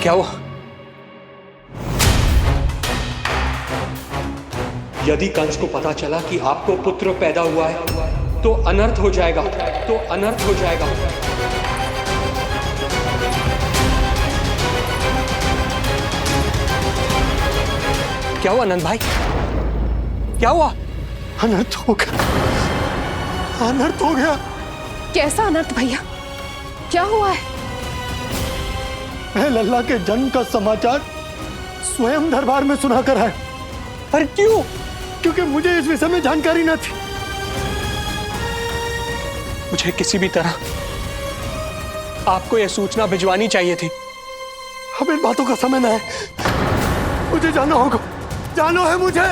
क्या हुआ? यदि कंस को पता चला कि आपको पुत्र पैदा हुआ है तो अनर्थ हो जाएगा, तो अनर्थ हो जाएगा। क्या हुआ नंद भाई? क्या हुआ? अनर्थ हो गया, अनर्थ हो गया। कैसा अनर्थ भैया? क्या हुआ है? मैं लल्ला के जन्म का समाचार स्वयं दरबार में सुना कर आया। पर क्यों? क्योंकि मुझे इस विषय में जानकारी न थी। मुझे किसी भी तरह आपको यह सूचना भिजवानी चाहिए थी। अब इन बातों का समय न है, मुझे जाना होगा, जाना है मुझे।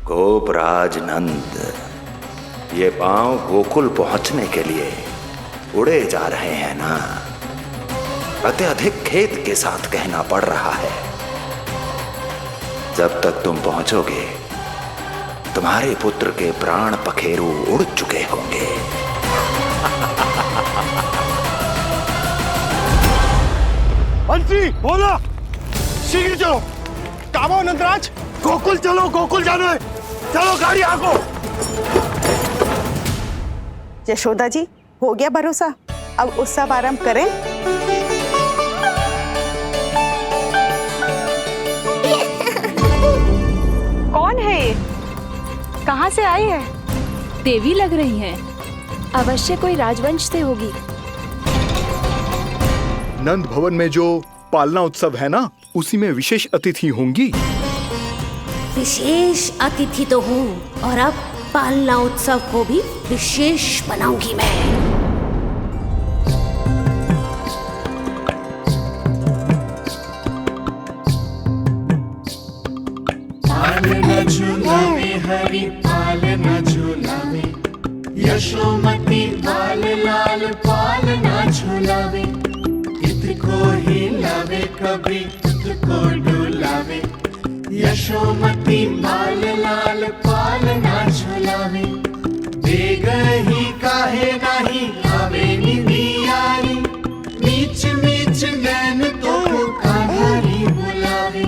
गोपराज नंद, ये पांव गोकुल पहुंचने के लिए उड़े जा रहे हैं ना? अत्यधिक खेद के साथ कहना पड़ रहा है, जब तक तुम पहुंचोगे तुम्हारे पुत्र के प्राण पखेरु उड़ चुके होंगे। बंसी बोला, शीघ्र चलो। काबो नंदराज, गोकुल चलो, गोकुल जाना है। चलो गाड़ी आगो। यशोदा जी, हो गया भरोसा, अब उत्सव आरंभ करें। कौन है ये? कहाँ से आई है? देवी लग रही हैं। अवश्य कोई राजवंश से होगी। नंद भवन में जो पालना उत्सव है ना, उसी में विशेष अतिथि होंगी। विशेष अतिथि तो हूँ, और अब पालना उत्सव को भी विशेष बनाऊंगी मैं। पालना झूलावे हरि पालना झूलावे, यशोमती बाल लाल पालना झूलावे। इत को हिलावे कभी खुद को डुलावे, यशोमती बाल लाल पालना झूलावे। देग ही काहे नहीं आवे निदियारी, नीच नीच नैन तो कान्हारी बुलावे।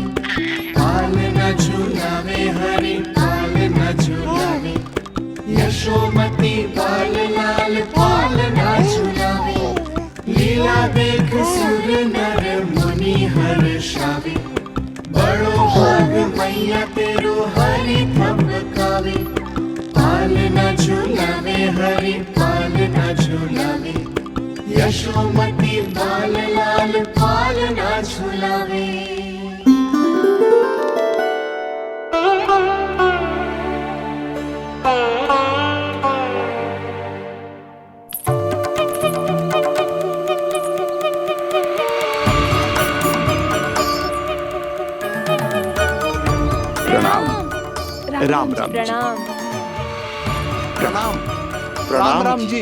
पालना झूलावे हरि पालना झूलावे, यशोमती बाल लाल पालना झूलावे। लीला देख सुर नर मुनि हर्षावे, बड़ो भाग मैया तेरो हरि थपकावे। पालना झूलावे हरि पालना झूलावे, यशोमती बाल लाल पालना झूलावे। राम राम जी। प्रणाम। प्रणाम। राम राम जी।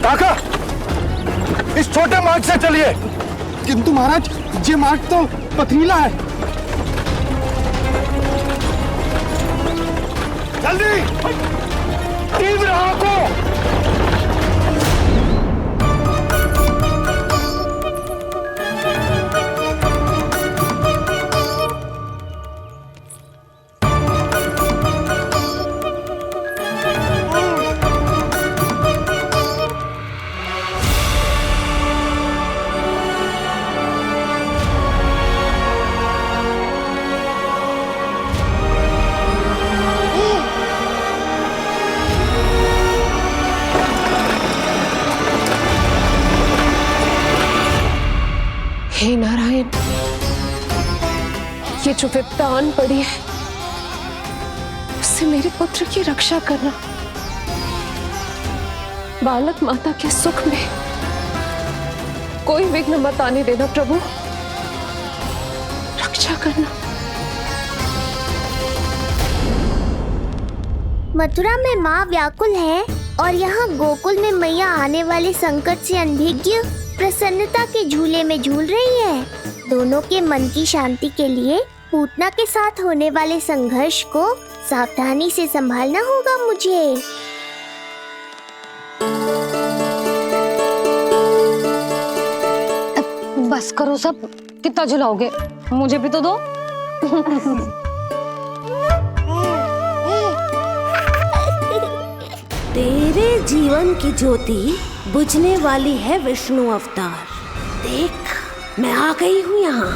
काका, इस छोटे मार्ग से चलिए। किंतु महाराज, ये मार्ग तो पथरीला है। जल्दी तीव्र आंखों। हे नारायण, ये जो विपदा आन पड़ी है, उससे मेरे पुत्र की रक्षा करना। बालक माता के सुख में कोई विघ्न मत आने देना प्रभु, रक्षा करना। मथुरा में माँ व्याकुल है और यहाँ गोकुल में मैया आने वाले संकट से अनभिज्ञ। प्रसन्नता के झूले में झूल रही है। दोनों के मन की शांति के लिए पूतना के साथ होने वाले संघर्ष को सावधानी से संभालना होगा मुझे। बस करो सब, कितना झुलाओगे? मुझे भी तो दो। तेरे जीवन की ज्योति बुझने वाली है विष्णु अवतार। देख, मैं आ गई हूँ यहाँ।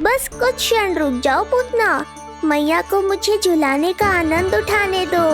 बस कुछ क्षण रुक जाओ पूतना, मैया को मुझे झुलाने का आनंद उठाने दो।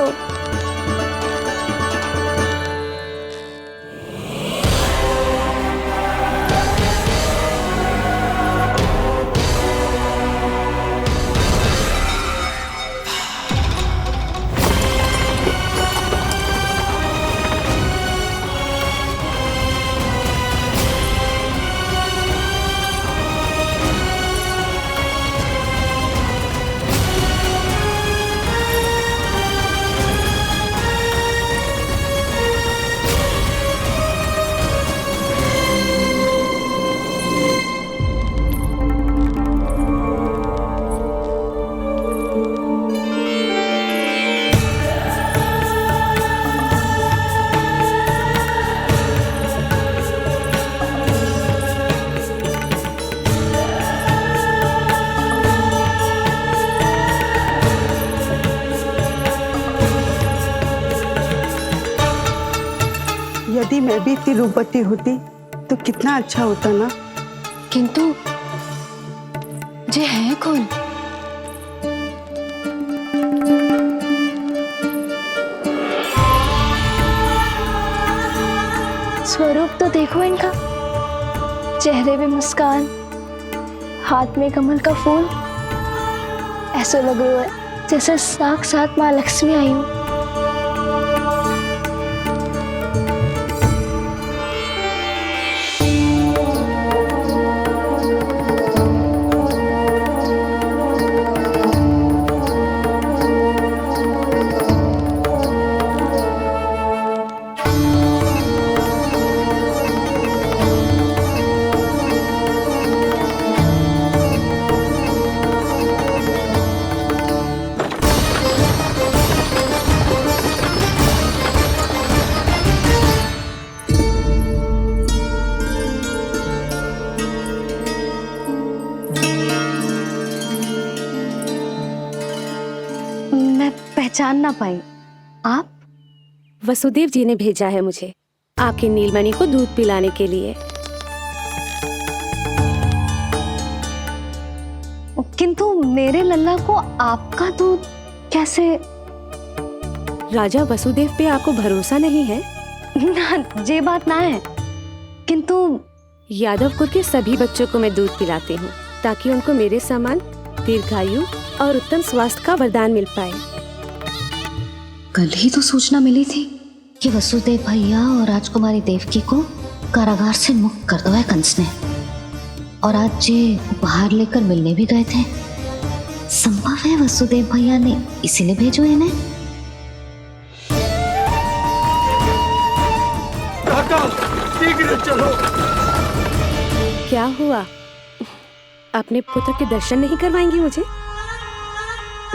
यदि मैं भी इतनी रूपवती होती तो कितना अच्छा होता ना। किंतु ये है कौन? स्वरूप तो देखो इनका, चेहरे पे मुस्कान, हाथ में कमल का फूल। ऐसा लग रहा है जैसे साक्षात माँ लक्ष्मी आई हूँ। पहचान ना पाई। आप? वसुदेव जी ने भेजा है मुझे आपकी नीलमणि को दूध पिलाने के लिए। किंतु मेरे लल्ला को आपका दूध कैसे? राजा वसुदेव पे आपको भरोसा नहीं है? ना, ये बात ना है। किंतु यादव कुल के सभी बच्चों को मैं दूध पिलाती हूँ ताकि उनको मेरे समान दीर्घायु और उत्तम स्वास्थ्य का वरदान मिल पाए। कल ही तो सूचना मिली थी कि वसुदेव भैया और राजकुमारी देवकी को कारागार से मुक्त कर दो है कंस ने, और आज ये उपहार लेकर मिलने भी गए थे। संभव है वसुदेव भैया ने इसीलिए भेजो इन्हें। शीघ्र चलो। क्या हुआ? अपने पुत्र के दर्शन नहीं करवाएंगी मुझे?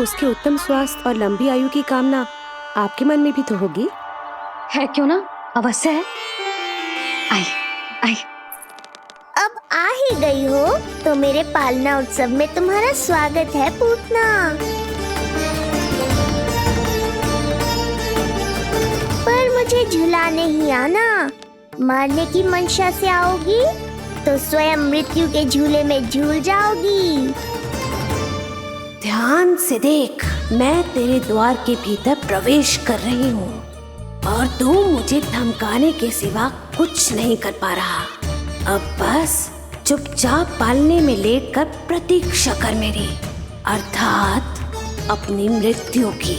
उसके उत्तम स्वास्थ्य और लंबी आयु की कामना आपके मन में भी तो होगी। है क्यों ना, अवश्य है। आई आई। अब आ ही गई हो तो मेरे पालना उत्सव में तुम्हारा स्वागत है पूतना। पर मुझे झुलाने ही आना, मारने की मंशा से आओगी तो स्वयं मृत्यु के झूले में झूल जाओगी। ध्यान से देख, मैं तेरे द्वार के भीतर प्रवेश कर रही हूँ और तू मुझे धमकाने के सिवा कुछ नहीं कर पा रहा। अब बस चुपचाप पालने में लेटकर प्रतीक्षा कर मेरी, अर्थात अपनी मृत्यु की।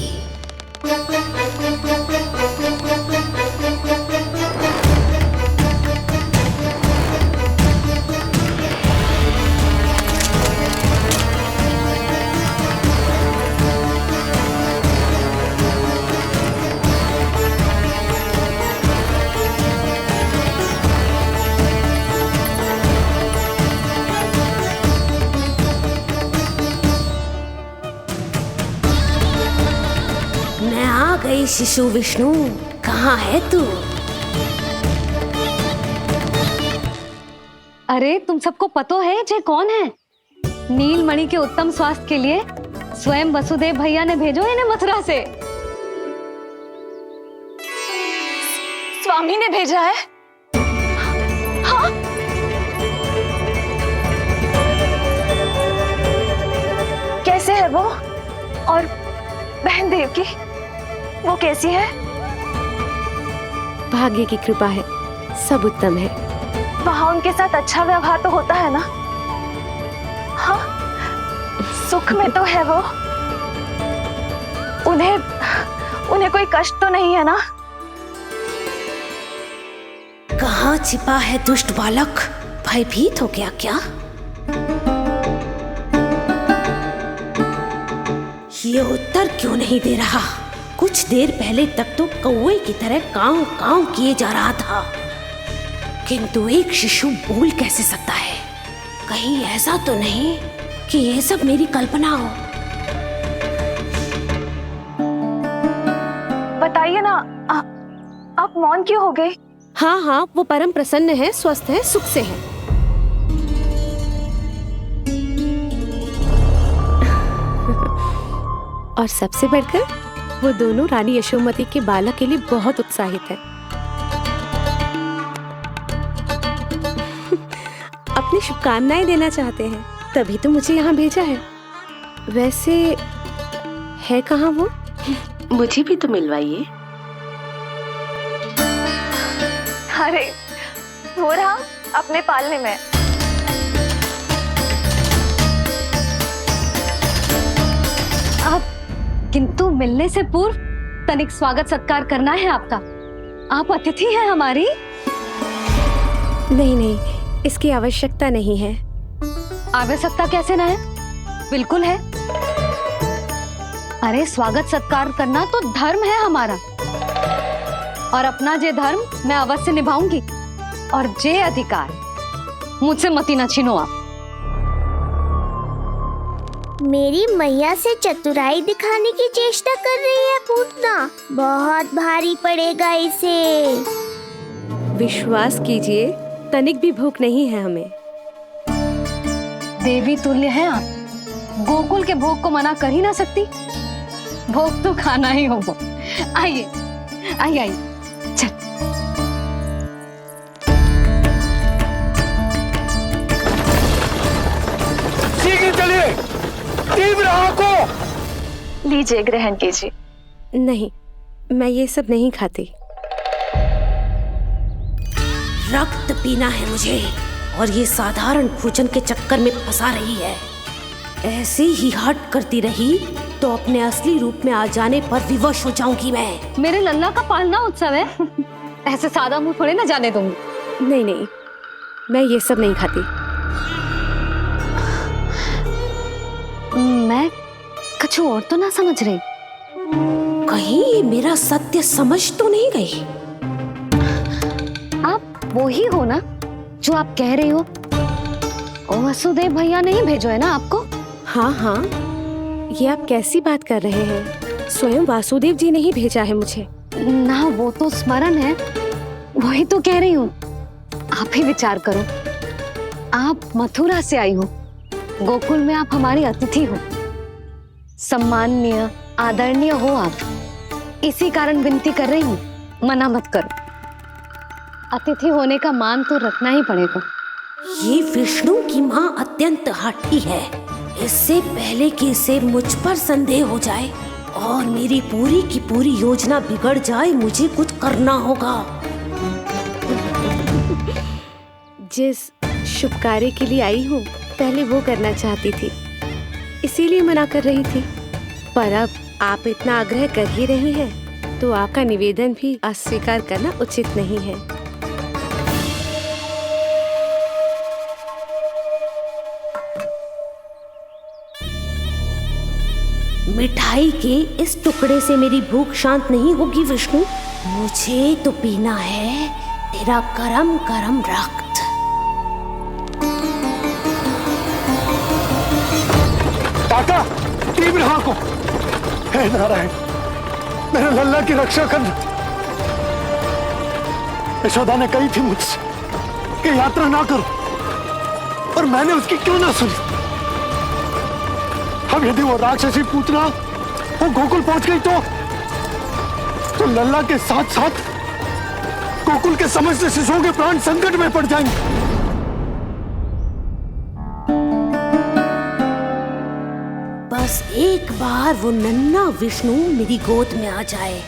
गई शिशु विष्णु, कहाँ है तू? अरे तुम सबको पतो है ये कौन है? नीलमणि के उत्तम स्वास्थ्य के लिए स्वयं वसुदेव भैया ने भेजो इन्हें मथुरा से। स्वामी ने भेजा है? हाँ? कैसे है वो? और बहन देवकी, वो कैसी है? भाग्य की कृपा है, सब उत्तम है। वहाँ उनके साथ अच्छा व्यवहार तो होता है ना? हाँ, सुख में तो है वो। उन्हें कोई कष्ट तो नहीं है ना? कहाँ छिपा है दुष्ट बालक? भयभीत हो गया क्या? ये उत्तर क्यों नहीं दे रहा? कुछ देर पहले तक तो कौवे की तरह कांव कांव किए जा रहा था, किंतु एक शिशु बोल कैसे सकता है? कहीं ऐसा तो नहीं कि ये सब मेरी कल्पना हो? बताइए ना, आप मौन क्यों हो गए? हाँ हाँ, वो परम प्रसन्न है, स्वस्थ है, सुख से है। और सबसे बढ़कर वो दोनों रानी यशोमती के बालक के लिए बहुत उत्साहित है। अपनी शुभकामनाएं देना चाहते हैं, तभी तो मुझे यहाँ भेजा है। वैसे है कहाँ वो? मुझे भी तो मिलवाइए। अरे वो रहा अपने पालने में। किंतु मिलने से पूर्व तनिक स्वागत सत्कार करना है आपका। आप अतिथि हैं हमारी। नहीं नहीं, इसकी आवश्यकता नहीं है। आवश्यकता कैसे ना है? बिल्कुल है। अरे स्वागत सत्कार करना तो धर्म है हमारा, और अपना जे धर्म मैं अवश्य निभाऊंगी, और जे अधिकार मुझसे मती ना छीनो आप। मेरी मैया से चतुराई दिखाने की चेष्टा कर रही है पूतना। बहुत भारी पड़ेगा इसे। विश्वास कीजिए, तनिक भी भूख नहीं है हमें। देवी तुल्य हैं आप, गोकुल के भोग को मना कर ही ना सकती। भोग तो खाना ही होगा। आइए आइए आइए, चल। शीघ्र चलिए, तीव्र आंखों। लीजिए, ग्रहण कीजिए। नहीं, मैं ये सब नहीं खाती। रक्त पीना है मुझे, और ये साधारण भोजन के चक्कर में फंसा रही है। ऐसे ही हट करती रही तो अपने असली रूप में आ जाने पर विवश हो जाऊंगी मैं। मेरे लल्ला का पालना उत्सव है, ऐसे सादा मुंह थोड़े ना जाने दूंगी। नहीं नहीं, मैं ये सब नहीं खाती। मैं कुछ और तो ना समझ रही। कहीं ये मेरा सत्य समझ तो नहीं गई? आप वो ही हो ना जो आप कह रही हो? ओ वसुदेव भैया ने ही भेजो है ना आपको? हाँ हाँ, ये आप कैसी बात कर रहे हैं? स्वयं वासुदेव जी ने ही भेजा है मुझे। ना वो तो स्मरण है, वही तो कह रही हूँ। आप ही विचार करो, आप मथुरा से आई हो, गोकुल में आप हमारी अतिथि हो, सम्माननीय आदरणीय हो आप। इसी कारण विनती कर रही हूँ, मना मत करो। अतिथि होने का मान तो रखना ही पड़ेगा। ये विष्णु की माँ अत्यंत हठी है। इससे पहले कि इसे मुझ पर संदेह हो जाए और मेरी पूरी की पूरी योजना बिगड़ जाए, मुझे कुछ करना होगा। जिस शुभ कार्य के लिए आई हूँ, पहले वो करना चाहती थी, इसीलिए मना कर रही थी। पर अब आप इतना आग्रह कर ही रही हैं, तो आपका निवेदन भी अस्वीकार करना उचित नहीं है। मिठाई के इस टुकड़े से मेरी भूख शांत नहीं होगी विष्णु। मुझे तो पीना है तेरा गरम गरम रक्त। काका, तीव्र आंखों। हे नारायण, मेरे लल्ला की रक्षा करना। यशोदा ने कही थी मुझसे कि यात्रा ना करो, और मैंने उसकी क्यों ना सुनी। अब यदि वो राक्षसी पूतना वो गोकुल पहुंच गई तो लल्ला के साथ साथ गोकुल के समस्त शिशुओं के प्राण संकट में पड़ जाएंगे। बस एक बार वो नन्हा विष्णु मेरी गोद में आ जाए,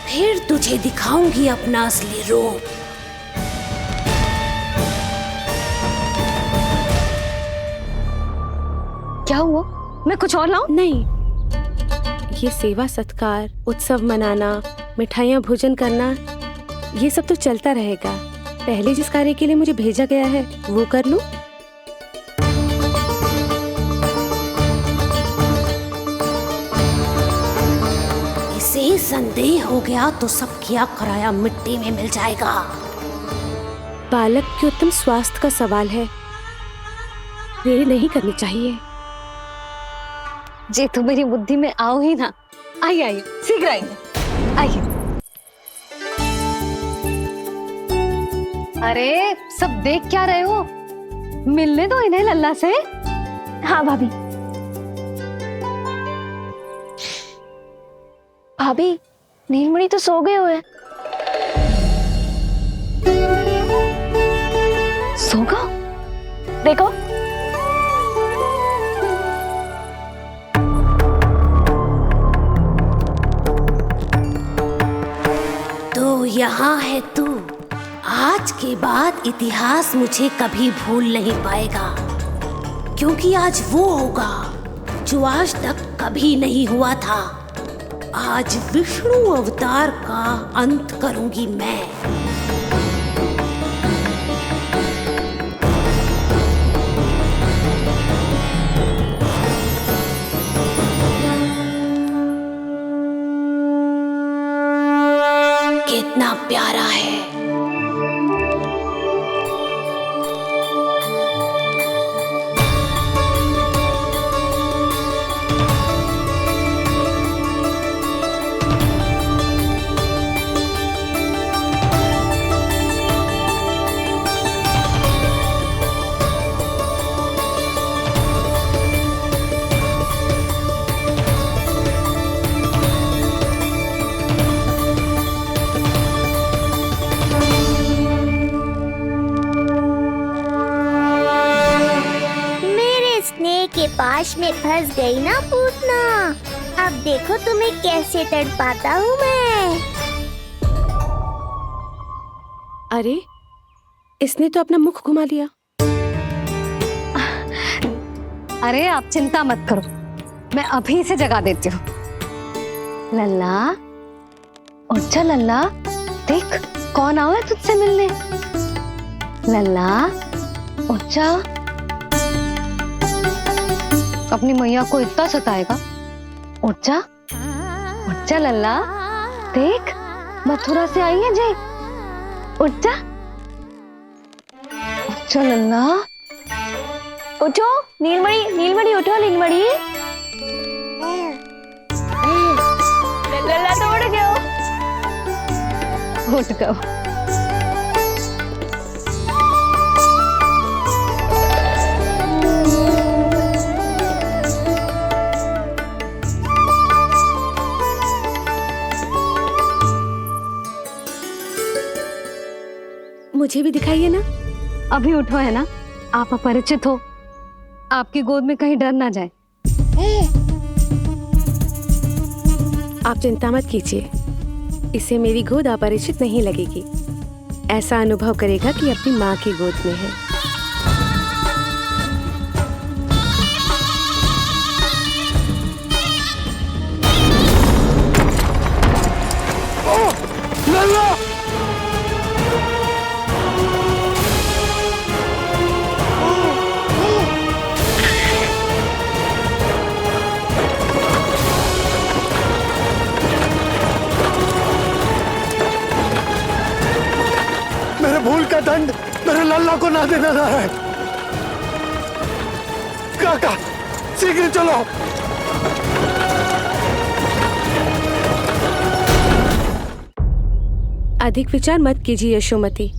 फिर तुझे दिखाऊंगी अपना असली रूप। क्या हुआ? मैं कुछ और लाऊं? नहीं, ये सेवा सत्कार, उत्सव मनाना, मिठाइयाँ भोजन करना, ये सब तो चलता रहेगा। पहले जिस कार्य के लिए मुझे भेजा गया है वो कर लूं। इसे संदेह हो गया तो सब किया कराया मिट्टी में मिल जाएगा। बालक के उत्तम स्वास्थ्य का सवाल है, देरी नहीं करनी चाहिए। जे तो मेरी बुद्धि में आओ ही ना। आइए आइए, शीघ्र आइए, आइए। अरे सब देख क्या रहे हो? मिलने दो इन्हें लल्ला से। हाँ भाभी। भाभी, नीलमणि तो सो गए हुए। सो गया? देखो। तो यहाँ है तू। आज के बाद इतिहास मुझे कभी भूल नहीं पाएगा, क्योंकि आज वो होगा जो आज तक कभी नहीं हुआ था। आज विष्णु अवतार का अंत करूंगी मैं। कितना प्यारा है। के पास में फंस गई ना पूतना। अब देखो तुम्हें कैसे तड़पाता हूँ मैं। अरे, इसने तो अपना मुख घुमा लिया। अरे आप चिंता मत करो, मैं अभी इसे जगा देती हूँ। लल्ला, उठ जा लल्ला, देख कौन आया है तुझसे मिलने। लल्ला, उठ जा। अपनी मैया को इतना सताएगा? उठ जा लल्ला, देख मथुरा से आई है जय। उठ जा लल्ला, उठो नीलमणि, नीलमणि उठो नीलमणि। लल्ला तो उठ गयो। उठ गयो। मुझे भी दिखाइए ना। अभी उठो है ना, आप अपरिचित हो, आपकी गोद में कहीं डर ना जाए। आप चिंता मत कीजिए, इसे मेरी गोद अपरिचित नहीं लगेगी। ऐसा अनुभव करेगा कि अपनी माँ की गोद में है। भूल का दंड मेरे लल्ला को ना देना है। काका, शीघ्र चलो। अधिक विचार मत कीजिए यशोमती।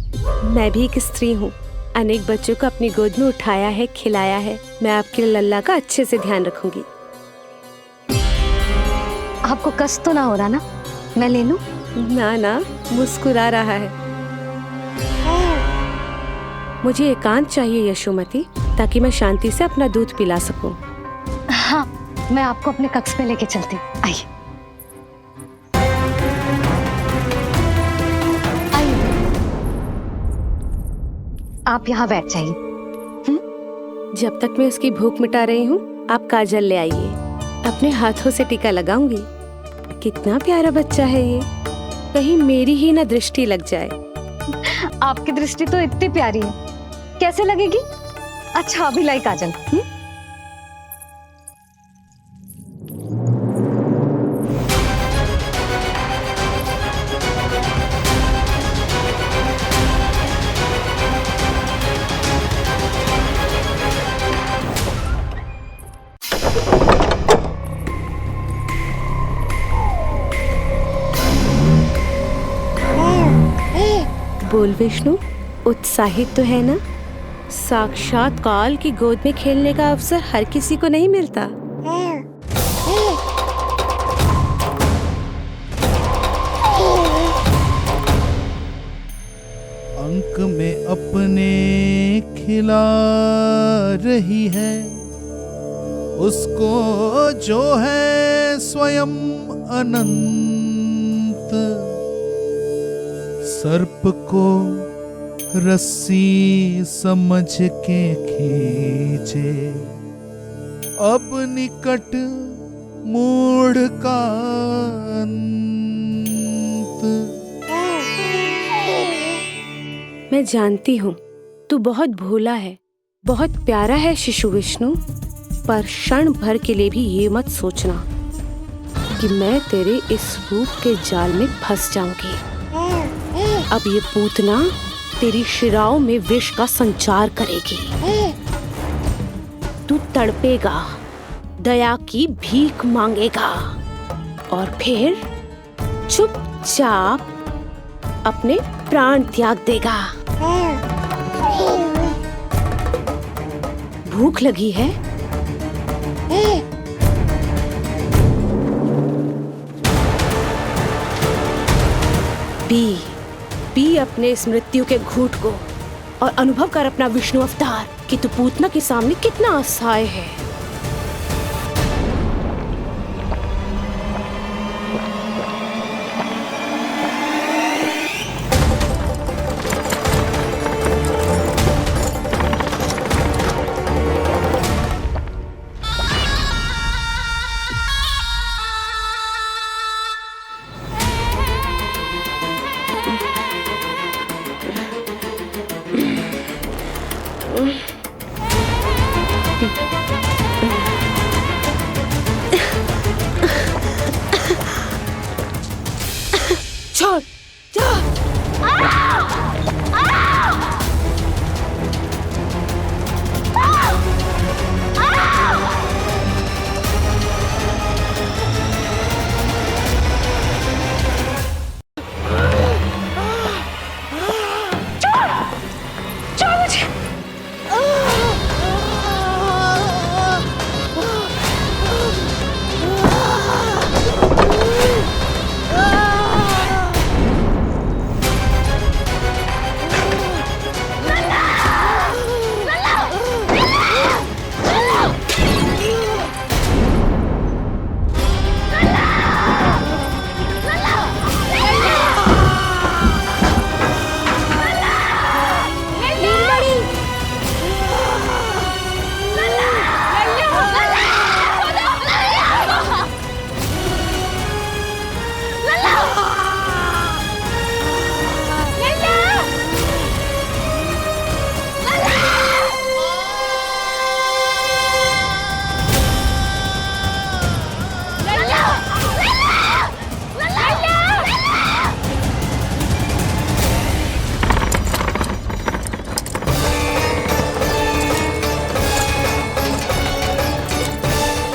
मैं भी एक स्त्री हूँ, अनेक बच्चों को अपनी गोद में उठाया है, खिलाया है। मैं आपके लल्ला का अच्छे से ध्यान रखूंगी। आपको कष्ट तो ना हो रहा ना? मैं ले लूं? ना ना, मुस्कुरा रहा है। मुझे एकांत चाहिए यशोमती, ताकि मैं शांति से अपना दूध पिला सकूं। हाँ, मैं आपको अपने कक्ष में लेके चलती हूँ। आइए। आप यहाँ बैठ जाइए। जब तक मैं उसकी भूख मिटा रही हूँ, आप काजल ले आइए। अपने हाथों से टीका लगाऊंगी। कितना प्यारा बच्चा है ये, कहीं मेरी ही ना दृष्टि लग जाए। आपकी दृष्टि तो इतनी प्यारी है, कैसे लगेगी? अच्छा अभी लाई काजल। बोल विष्णु, उत्साहित तो है ना? साक्षात काल की गोद में खेलने का अवसर हर किसी को नहीं मिलता। अंक में अपने खिला रही है, उसको जो है स्वयं अनंत। सर्प को रस्सी समझ के खींचे, अब निकट मूढ़ का अंत। मैं जानती हूँ तू बहुत भोला है, बहुत प्यारा है शिशु विष्णु, पर क्षण भर के लिए भी ये मत सोचना कि मैं तेरे इस रूप के जाल में फंस जाऊंगी। अब ये पूतना तेरी शिराओं में विष का संचार करेगी। तू तड़पेगा, दया की भीख मांगेगा और फिर चुपचाप अपने प्राण त्याग देगा। भूख लगी है? पी अपने इस मृत्यु के घूंट को और अनुभव कर अपना विष्णु अवतार कि तू पूतना के सामने कितना असहाय है।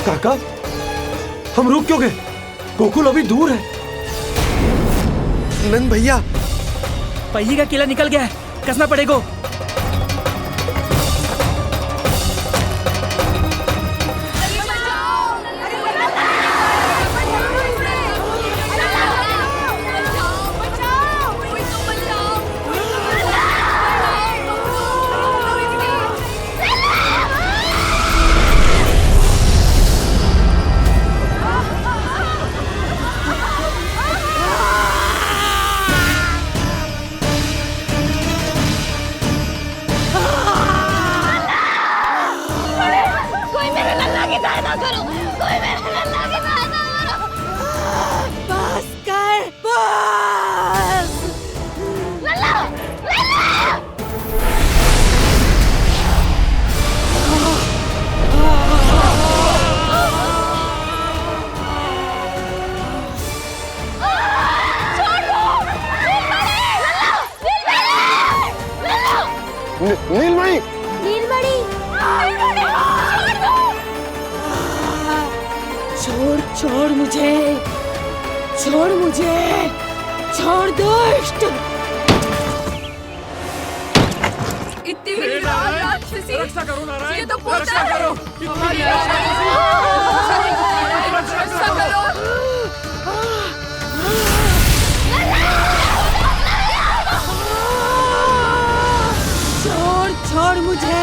काका, हम रुक क्यों गए? गोकुल अभी दूर है। नंद भैया, पहिए का किला निकल गया है, कसना पड़ेगा। नीलमणि, नीलमणि, छोड़ छोड़ मुझे, छोड़ मुझे, छोड़ दुष्ट। इतनी राक्षसी, रक्षा करो नारायण, ये तो रक्षा करो, रक्षा करो। छोड़ छोड़ मुझे।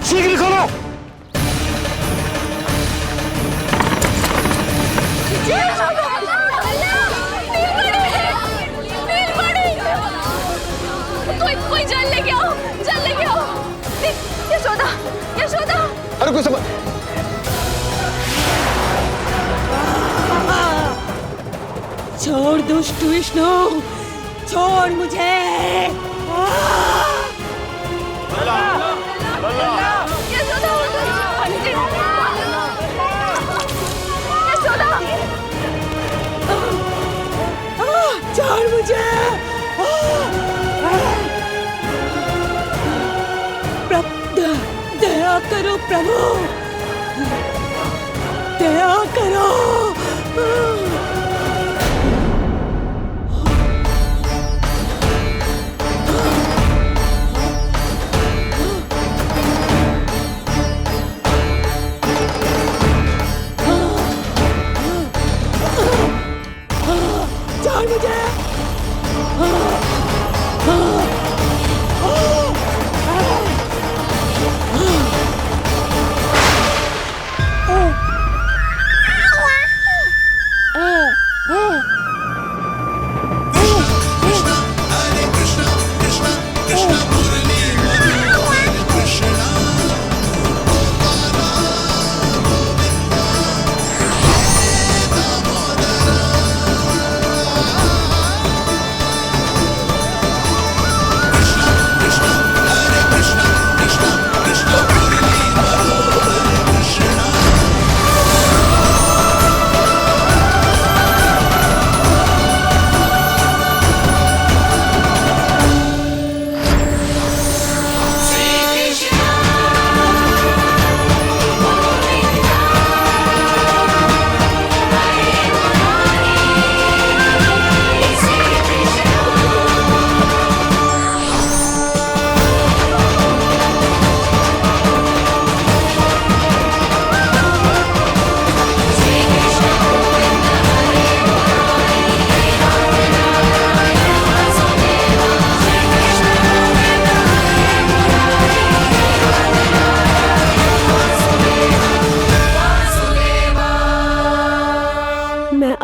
शीघ्र करो। कोई जल लेके आओ, जल लेके आओ। यशोदा, यशोदा। अरे कोई समझ। छोड़ दुष्ट विष्णु, छोड़ मुझे। छोड़ मुझे। दया करो प्रभु, दया करो। छोड़ मुझे।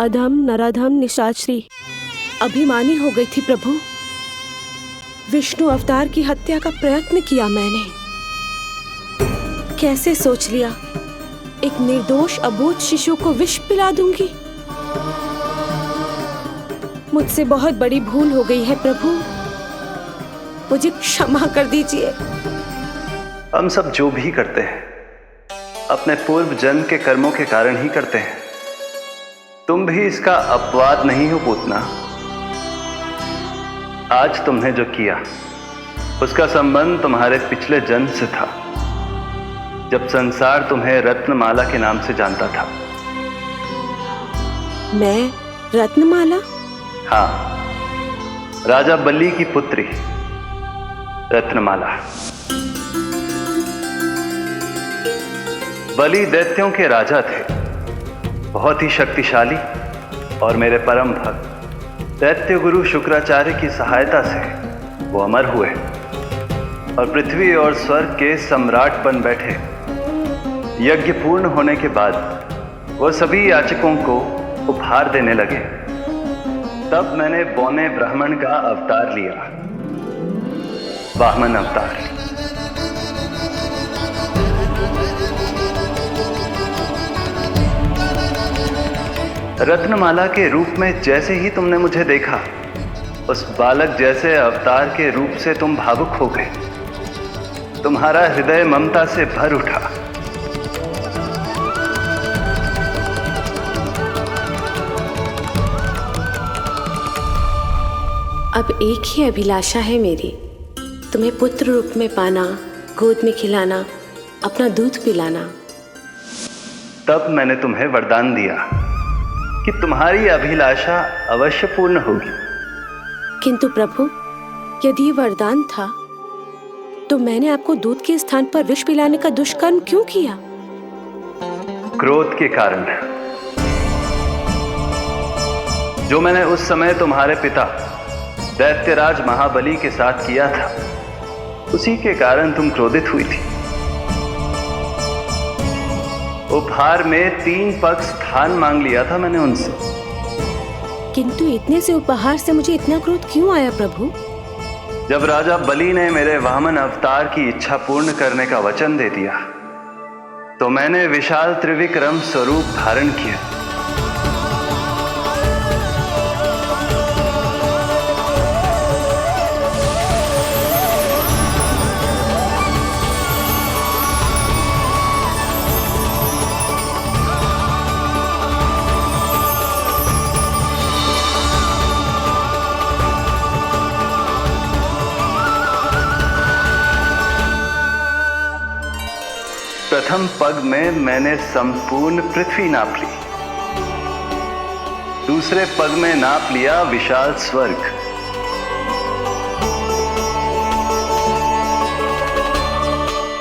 अधम नराधम निशाचरी अभिमानी हो गई थी प्रभु। विष्णु अवतार की हत्या का प्रयत्न किया मैंने। कैसे सोच लिया एक निर्दोष अबोध शिशु को विष पिला दूंगी। मुझसे बहुत बड़ी भूल हो गई है प्रभु, मुझे क्षमा कर दीजिए। हम सब जो भी करते हैं अपने पूर्व जन्म के कर्मों के कारण ही करते हैं। तुम भी इसका अपवाद नहीं हो पूतना। आज तुमने जो किया उसका संबंध तुम्हारे पिछले जन्म से था, जब संसार तुम्हें रत्नमाला के नाम से जानता था। मैं रत्नमाला? हाँ, राजा बलि की पुत्री रत्नमाला। बलि दैत्यों के राजा थे, बहुत ही शक्तिशाली, और मेरे परम भक्त दैत्य गुरु शुक्राचार्य की सहायता से वो अमर हुए और पृथ्वी और स्वर्ग के सम्राट बन बैठे। यज्ञ पूर्ण होने के बाद वो सभी याचकों को उपहार देने लगे। तब मैंने बौने ब्राह्मण का अवतार लिया, वामन अवतार। रत्नमाला के रूप में जैसे ही तुमने मुझे देखा, उस बालक जैसे अवतार के रूप से तुम भावुक हो गए। तुम्हारा हृदय ममता से भर उठा। अब एक ही अभिलाषा है मेरी, तुम्हें पुत्र रूप में पाना, गोद में खिलाना, अपना दूध पिलाना। तब मैंने तुम्हें वरदान दिया कि तुम्हारी अभिलाषा अवश्य पूर्ण होगी। किंतु प्रभु, यदि ये वरदान था तो मैंने आपको दूध के स्थान पर विष पिलाने का दुष्कर्म क्यों किया? क्रोध के कारण, जो मैंने उस समय तुम्हारे पिता दैत्यराज महाबली के साथ किया था, उसी के कारण तुम क्रोधित हुई थी। उपहार में 3 पग स्थान मांग लिया था मैंने उनसे। किंतु इतने से उपहार से मुझे इतना क्रोध क्यों आया प्रभु? जब राजा बलि ने मेरे वामन अवतार की इच्छा पूर्ण करने का वचन दे दिया, तो मैंने विशाल त्रिविक्रम स्वरूप धारण किया। प्रथम पग में मैंने संपूर्ण पृथ्वी नाप ली, दूसरे पग में नाप लिया विशाल स्वर्ग,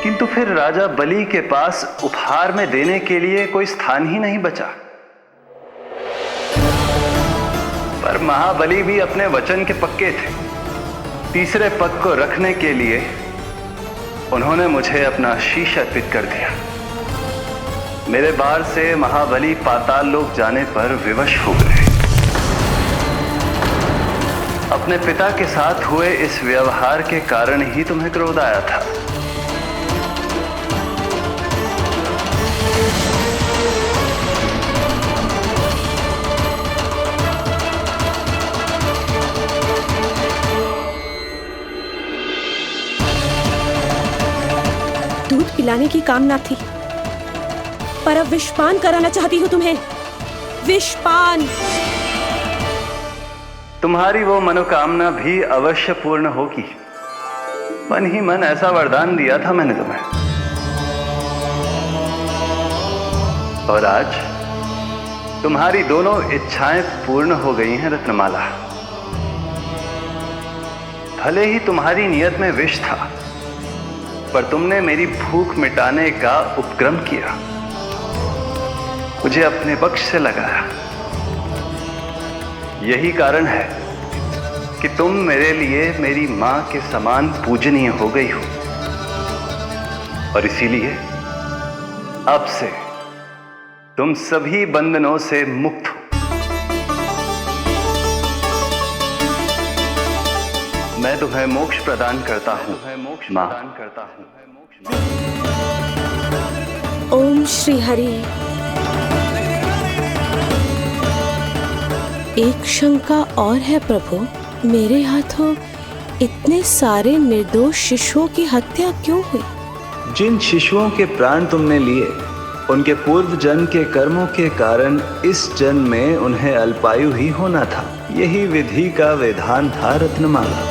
किंतु फिर राजा बलि के पास उपहार में देने के लिए कोई स्थान ही नहीं बचा। पर महाबली भी अपने वचन के पक्के थे। तीसरे पग को रखने के लिए उन्होंने मुझे अपना शीश अर्पित कर दिया। मेरे बार से महाबली पाताल लोक जाने पर विवश हो गए। अपने पिता के साथ हुए इस व्यवहार के कारण ही तुम्हें क्रोध आया था। दूध पिलाने की कामना थी, पर अब विषपान कराना चाहती हूँ तुम्हें। विषपान। तुम्हारी वो मनोकामना भी अवश्य पूर्ण होगी। मन ही मन ऐसा वरदान दिया था मैंने तुम्हें। और आज तुम्हारी दोनों इच्छाएं पूर्ण हो गई हैं रत्नमाला। भले ही तुम्हारी नियत में विष था, पर तुमने मेरी भूख मिटाने का उपक्रम किया, मुझे अपने पक्ष से लगाया। यही कारण है कि तुम मेरे लिए मेरी मां के समान पूजनीय हो गई हो, और इसीलिए अब से तुम सभी बंधनों से मुक्त हो। मैं तुम्हें मोक्ष प्रदान करता हूँ मां। ओम श्री हरि। एक शंका और है प्रभु, मेरे हाथों इतने सारे निर्दोष शिशुओं की हत्या क्यों हुई? जिन शिशुओं के प्राण तुमने लिए, उनके पूर्व जन्म के कर्मों के कारण इस जन्म में उन्हें अल्पायु ही होना था। यही विधि का विधान था रत्नमाला।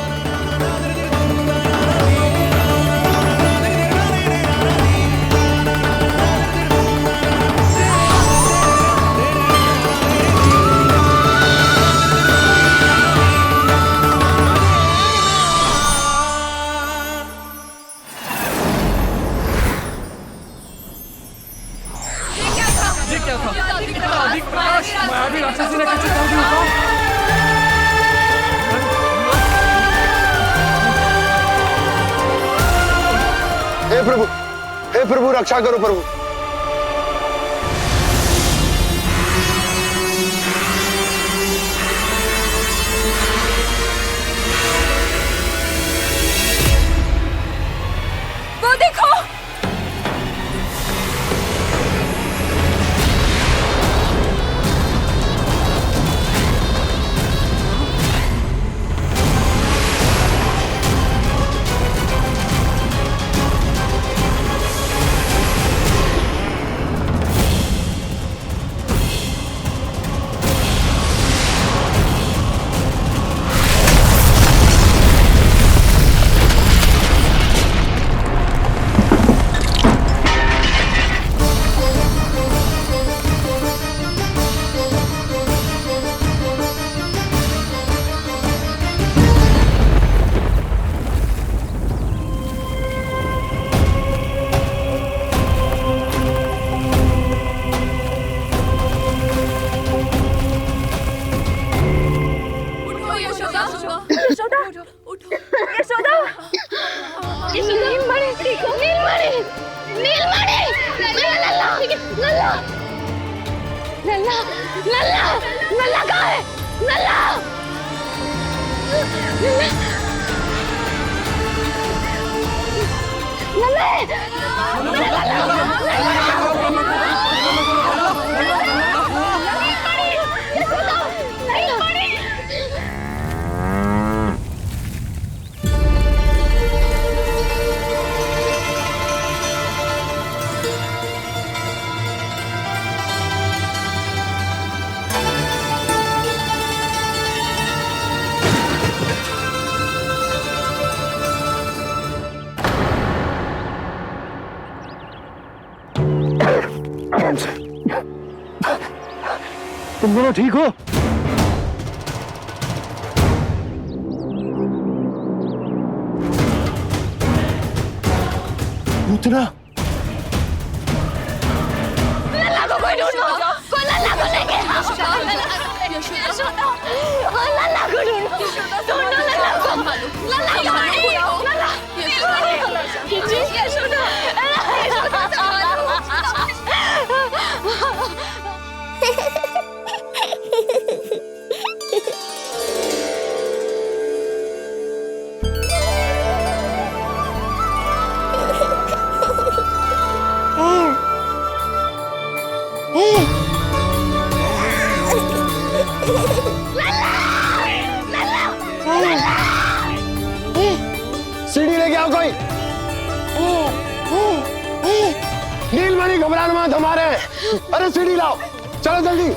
हे प्रभु रक्षा करो प्रभु। वो देखो, तुम दोनों ठीक हो? पूतना लल्ला को कोई ढूंढो, कोई लल्ला को लेके आओ। लल्ला को ढूंढो, ढूंढो लल्ला को। लल्ला सीढ़ी लेके आओ कोई। नीलमणि घबराना मत, हमारे। अरे सीढ़ी लाओ, चलो जल्दी।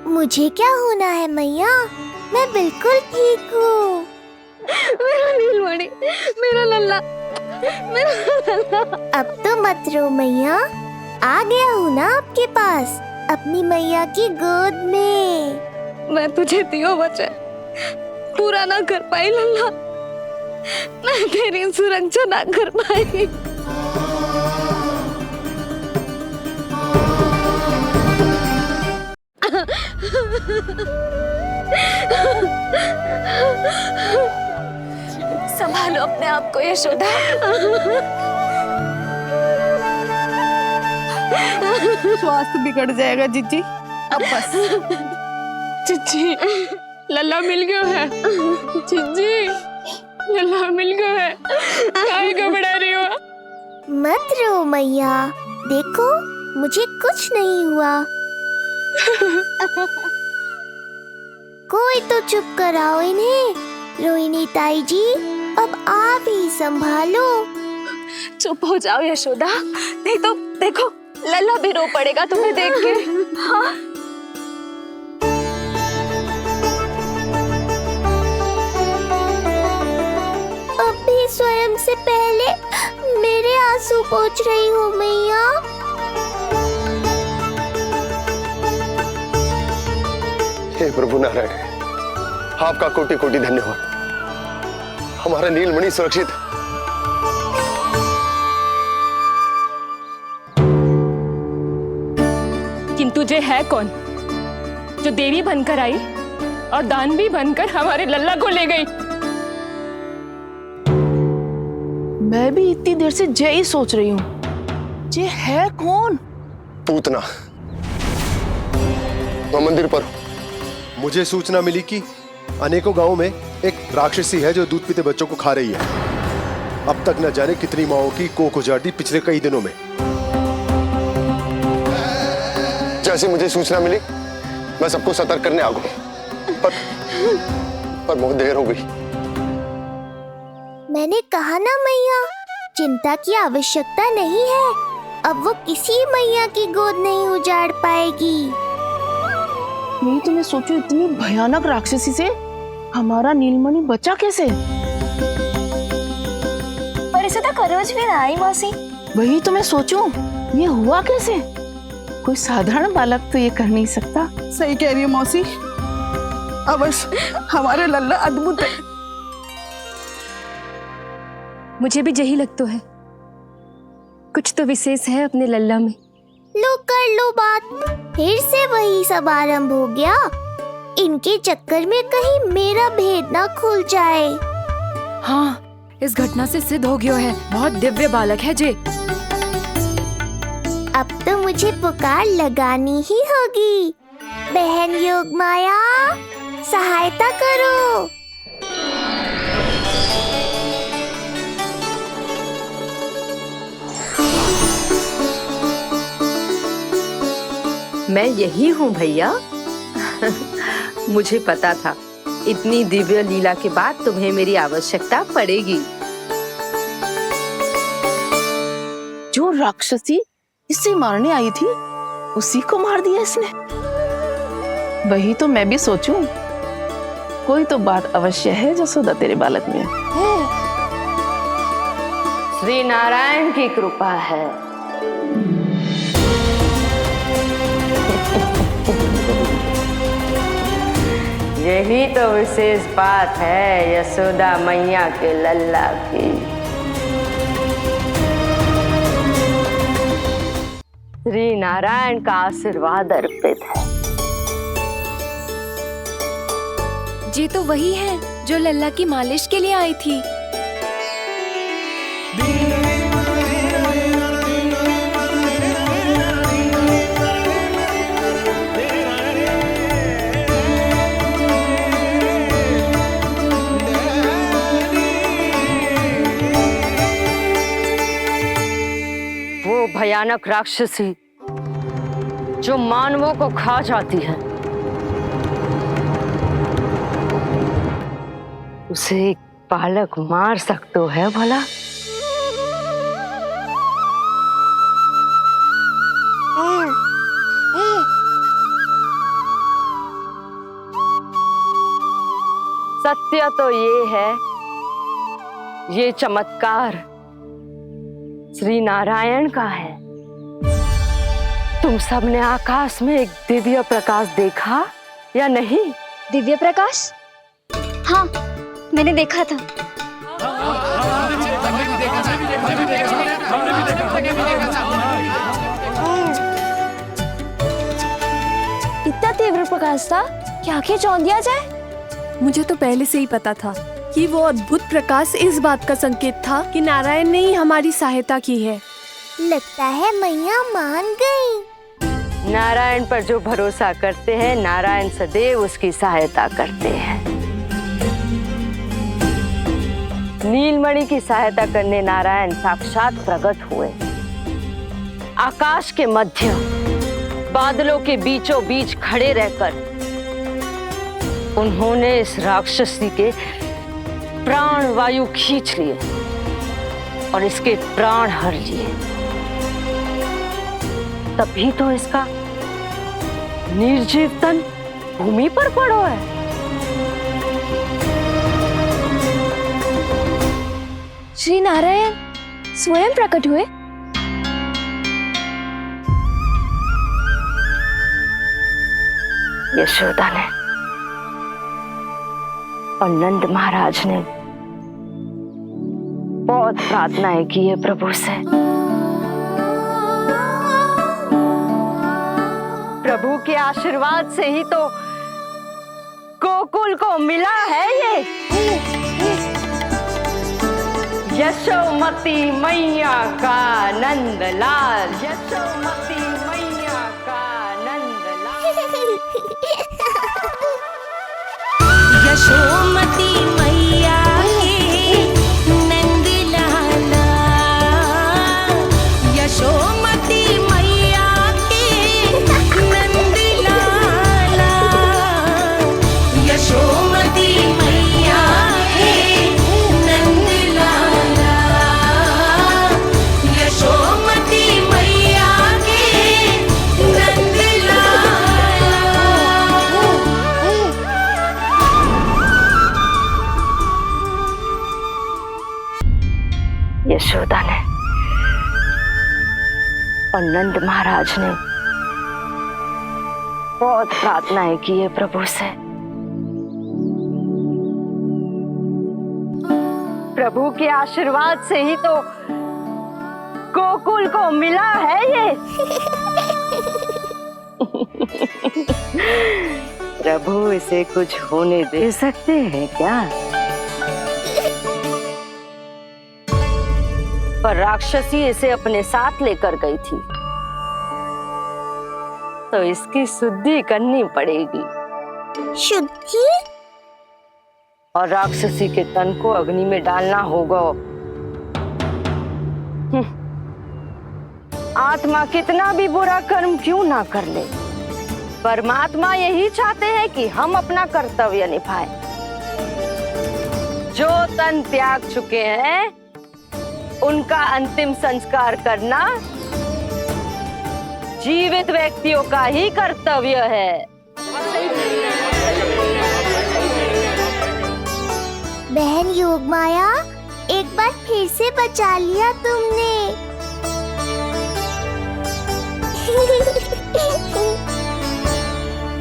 मुझे क्या होना है मैया, मैं बिल्कुल ठीक हूँ। मेरा नीलमणि, मेरा लल्ला, मेरा लल्ला। अब तो मत रो मैया, आ गया हूँ ना आपके पास, अपनी मैया की गोद में। मैं तुझे दियो वचन पूरा ना कर पाई लल्ला, मैं तेरी सुरक्षा ना कर पाई। संभालो अपने आप को यशोदा। स्वास्थ्य बिगड़ जाएगा जीजी, अब बस। चिच्ची, लल्ला मिल गयो है। चिच्ची, लल्ला मिल गयो है। काहे घबरा रही हो? मत रो मैया, देखो मुझे कुछ नहीं हुआ। कोई तो चुप कराओ इन्हें। रोहिणी ताई जी, अब आप ही संभालो। चुप हो जाओ यशोदा, नहीं तो देखो लल्ला भी रो पड़ेगा तुम्हें देख के। हाँ? अब भी स्वयं से पहले मेरे आंसू पोंछ रही हो मैया। हे प्रभु नारायण, आपका कोटि कोटि धन्यवाद। हमारा नीलमणि सुरक्षित है। किंतु जे है कौन जो देवी बनकर आई और दानवी बनकर हमारे लल्ला को ले गई? मैं भी इतनी देर से जय ही सोच रही हूँ, जे है कौन? पूतना। तो मंदिर पर मुझे सूचना मिली कि अनेकों गांवों में एक राक्षसी है जो दूध पीते बच्चों को खा रही है। अब तक न जाने कितनी माओं की कोख उजाड़ दी पिछले कई दिनों में। जैसे मुझे सूचना मिली मैं सबको सतर्क करने आ गया, पर बहुत देर हो गई। मैंने कहा ना मैया, चिंता की आवश्यकता नहीं है। अब वो किसी मैया की गोद नहीं उजाड़ पाएगी। नहीं तो मैं सोचू, इतनी भयानक राक्षसी से हमारा नीलमणि बचा कैसे? पर इसे तो खरोच भी ना आई मौसी। वही तो मैं सोचूं, ये हुआ कैसे? कोई साधारण बालक तो ये कर नहीं सकता। सही कह रही है मौसी, अवश्य हमारे लल्ला अद्भुत है। मुझे भी यही लगता है, कुछ तो विशेष है अपने लल्ला में। लो कर लो बात, फिर से वही सब आरंभ हो गया। इनके चक्कर में कहीं मेरा भेद ना खुल जाए। हाँ, इस घटना से सिद्ध हो गया है, बहुत दिव्य बालक है जे। अब तो मुझे पुकार लगानी ही होगी। बहन योगमाया, सहायता करो। मैं यही हूँ भैया। मुझे पता था इतनी दिव्य लीला के बाद तुम्हें मेरी आवश्यकता पड़ेगी। जो राक्षसी इसे मारने आई थी उसी को मार दिया इसने। वही तो मैं भी सोचूं, कोई तो बात अवश्य है जसोदा तेरे बालक में। श्री नारायण की कृपा है। यही तो विशेष बात है यशोदा मैया के लल्ला की। श्री नारायण का आशीर्वाद अर्पित है। जी तो वही है जो लल्ला की मालिश के लिए आई थी। भयानक राक्षसी जो मानवों को खा जाती है, उसे एक बालक मार सकता है भला? सत्य तो ये है, ये चमत्कार श्री नारायण का है। तुम सबने आकाश में एक दिव्य प्रकाश देखा या नहीं? दिव्य प्रकाश? हाँ, मैंने देखा था। इतना तीव्र प्रकाश था कि आंखें चौंध दिया जाए। मुझे तो पहले से ही पता था कि वो अद्भुत प्रकाश इस बात का संकेत था कि नारायण ने ही हमारी सहायता की है। लगता है मैया मान गई। नारायण पर जो भरोसा करते हैं, नारायण सदैव उसकी सहायता करते हैं। नीलमणि की सहायता करने नारायण साक्षात प्रकट हुए। आकाश के मध्य बादलों के बीचों बीच खड़े रहकर उन्होंने इस राक्षसी के प्राण वायु खींच लिए और इसके प्राण हर लिए। तभी तो इसका निर्जीव तन भूमि पर पड़ो है। श्री नारायण स्वयं प्रकट हुए। यशोदा ने और नंद महाराज ने बहुत प्रार्थनाएं की है प्रभु से। प्रभु के आशीर्वाद से ही तो गोकुल को मिला है ये। यशोमती मैया का नंदलाल, यशोमती मैया का नंदलाल। यशोमती मैया के नंदलाला, यशोमती मैया के नंदलाला, यशोमती मैया के नंदलाला, यशोमती मैया के नंदलाला। यशोदा ने और नंद महाराज ने बहुत प्रार्थनाएं की है प्रभु से। प्रभु के आशीर्वाद से ही तो गोकुल को मिला है ये। प्रभु इसे कुछ होने दे सकते हैं क्या? पर राक्षसी इसे अपने साथ लेकर गई थी, तो इसकी शुद्धि करनी पड़ेगी। शुद्धि? और राक्षसी के तन को अग्नि में डालना होगा। आत्मा कितना भी बुरा कर्म क्यों ना कर ले, परमात्मा यही चाहते हैं कि हम अपना कर्तव्य निभाएं। जो तन त्याग चुके हैं उनका अंतिम संस्कार करना जीवित व्यक्तियों का ही कर्तव्य है। बहन योगमाया, एक बार फिर से बचा लिया तुमने।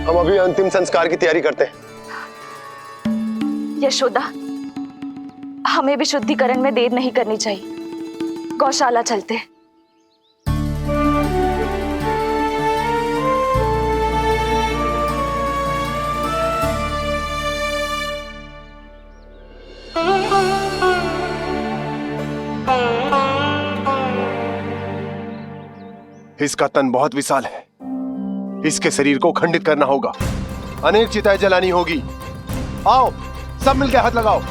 हम अभी अंतिम संस्कार की तैयारी करते हैं। यशोदा, हमें भी शुद्धिकरण में देर नहीं करनी चाहिए। गौशाला चलते। इसका तन बहुत विशाल है, इसके शरीर को खंडित करना होगा, अनेक चिताएं जलानी होगी। आओ सब मिलकर हाथ लगाओ।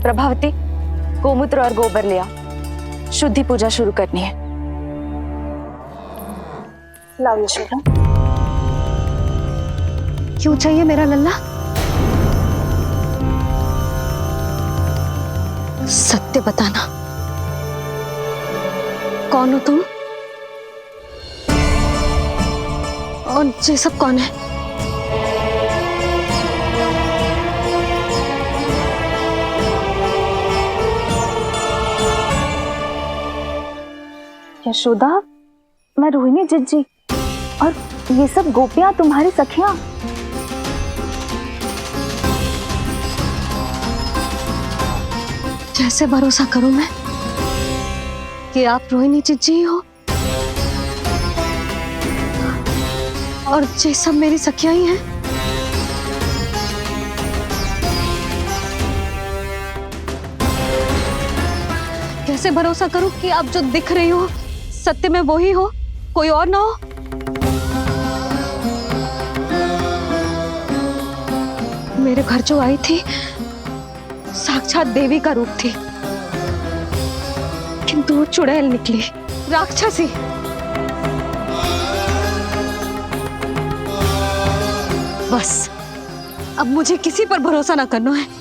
प्रभावती, गोमूत्र और गोबर ले आओ, शुद्धि पूजा शुरू करनी है। लाओ यशोदा। क्यों चाहिए मेरा लल्ला? सत्य बताना, कौन हो तुम और ये सब कौन है? यशोदा, मैं रोहिणी जिज्जी और ये सब गोपियां तुम्हारी सखियां। कैसे भरोसा करूं मैं कि आप रोहिणी जिज्जी हो और ये सब मेरी सखियां ही हैं? कैसे भरोसा करूं कि आप जो दिख रही हो सत्य में वो ही हो, कोई और ना हो? मेरे घर जो आई थी साक्षात देवी का रूप थी, किंतु वो चुड़ैल निकली, राक्षसी। बस अब मुझे किसी पर भरोसा ना करना है।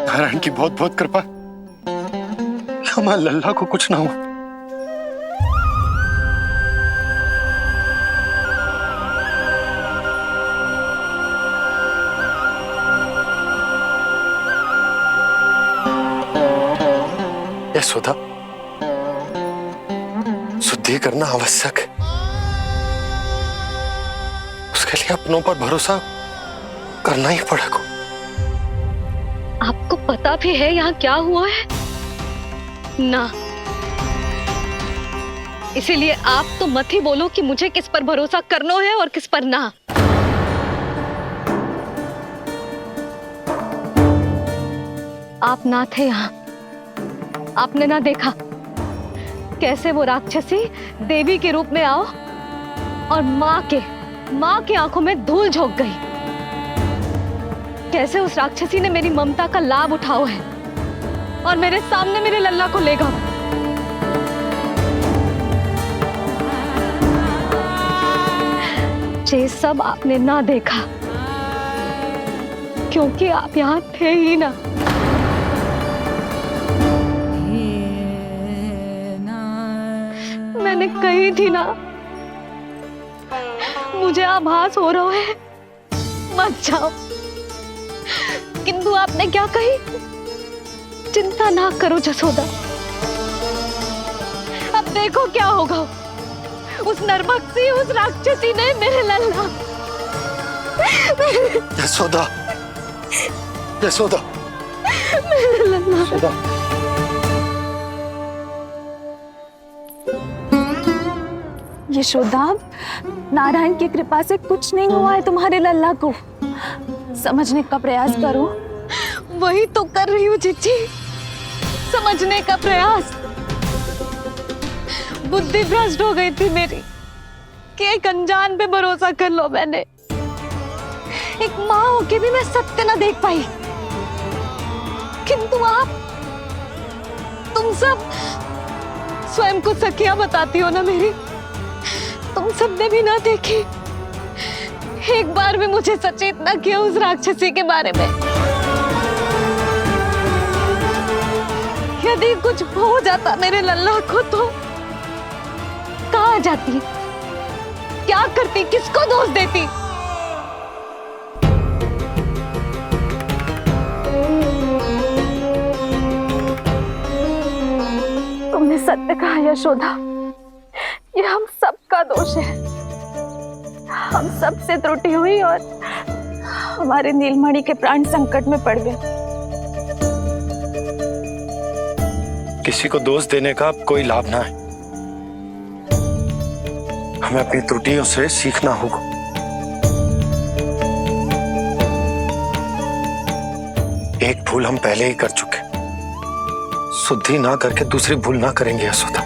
नारायण की बहुत बहुत कृपा, हमारे लल्ला को कुछ ना हो। यशोदा, शुद्धि करना आवश्यक है, उसके लिए अपनों पर भरोसा करना ही पड़ेगा। आपको पता भी है यहाँ क्या हुआ है ना? इसीलिए आप तो मत ही बोलो कि मुझे किस पर भरोसा करना है और किस पर ना। आप ना थे यहाँ, आपने ना देखा कैसे वो राक्षसी देवी के रूप में आओ और माँ के आंखों में धूल झोंक गई। कैसे उस राक्षसी ने मेरी ममता का लाभ उठाया है और मेरे सामने मेरे लल्ला को ले गया। ये सब आपने ना देखा क्योंकि आप यहाँ थे ही ना। मैंने कही थी ना, मुझे आभास हो रहा है, मत जाओ। किंतु आपने क्या कही? चिंता ना करो जसोदा, अब देखो क्या होगा। उस नरभक्षी, उस राक्षसी ने मेरे लल्ला। यशोदा, यशोदा, मेरे लल्ला। यशोदा। यशोदा, नारायण की कृपा से कुछ नहीं हुआ है तुम्हारे लल्ला को। समझने का प्रयास करो। वही तो कर रही हूँ जिज्जी, समझने का प्रयास। बुद्धि भ्रष्ट हो गई थी मेरी कि एक अनजान पे भरोसा कर लो मैंने। एक माँ होके भी मैं सत्य ना देख पाई, किंतु आप, तुम सब स्वयं को सखियां बताती हो ना मेरी, तुम सबने भी ना देखी। एक बार भी मुझे सचेत ना किया उस राक्षसी के बारे में। यदि कुछ हो जाता मेरे लल्ला को तो कहाँ जाती, क्या करती, किसको दोष देती? तुमने सत्य कहा यशोदा, ये हम सबका दोष है। हम सब से त्रुटि हुई और हमारे नीलमणि के प्राण संकट में पड़ गए। किसी को दोष देने का कोई लाभ ना है। हमें अपनी त्रुटियों से सीखना होगा। एक भूल हम पहले ही कर चुके, शुद्धि ना करके दूसरी भूल ना करेंगे यशोदा।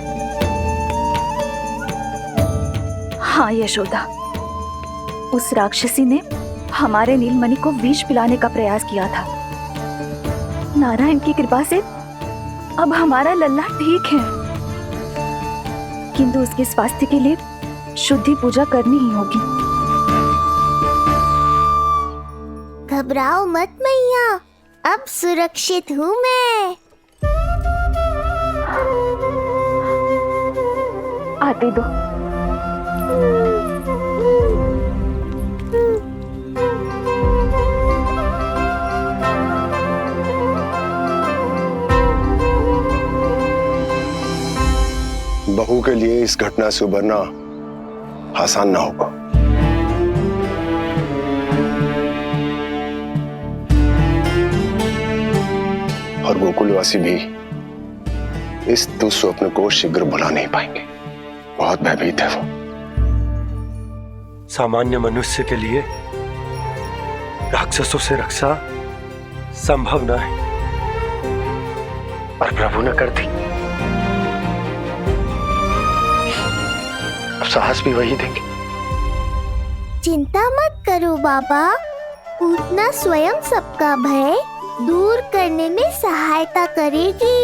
हाँ यशोदा, उस राक्षसी ने हमारे नीलमणि को विष पिलाने का प्रयास किया था। नारायण की कृपा से अब हमारा लल्ला ठीक है, किंतु उसके स्वास्थ्य के लिए शुद्धि पूजा करनी ही होगी। घबराओ मत मैया, अब सुरक्षित हूँ मैं। आते दो। बहू के लिए इस घटना से उबरना आसान ना होगा। और गोकुलवासी भी इस दुस्वप्न को शीघ्र भुला नहीं पाएंगे। बहुत भयभीत है वो। सामान्य मनुष्य के लिए राक्षसों से रक्षा संभव न है, और प्रभु ने कर दी। अब साहस भी वही देंगे। चिंता मत करो बाबा, पूतना स्वयं सबका भय दूर करने में सहायता करेगी।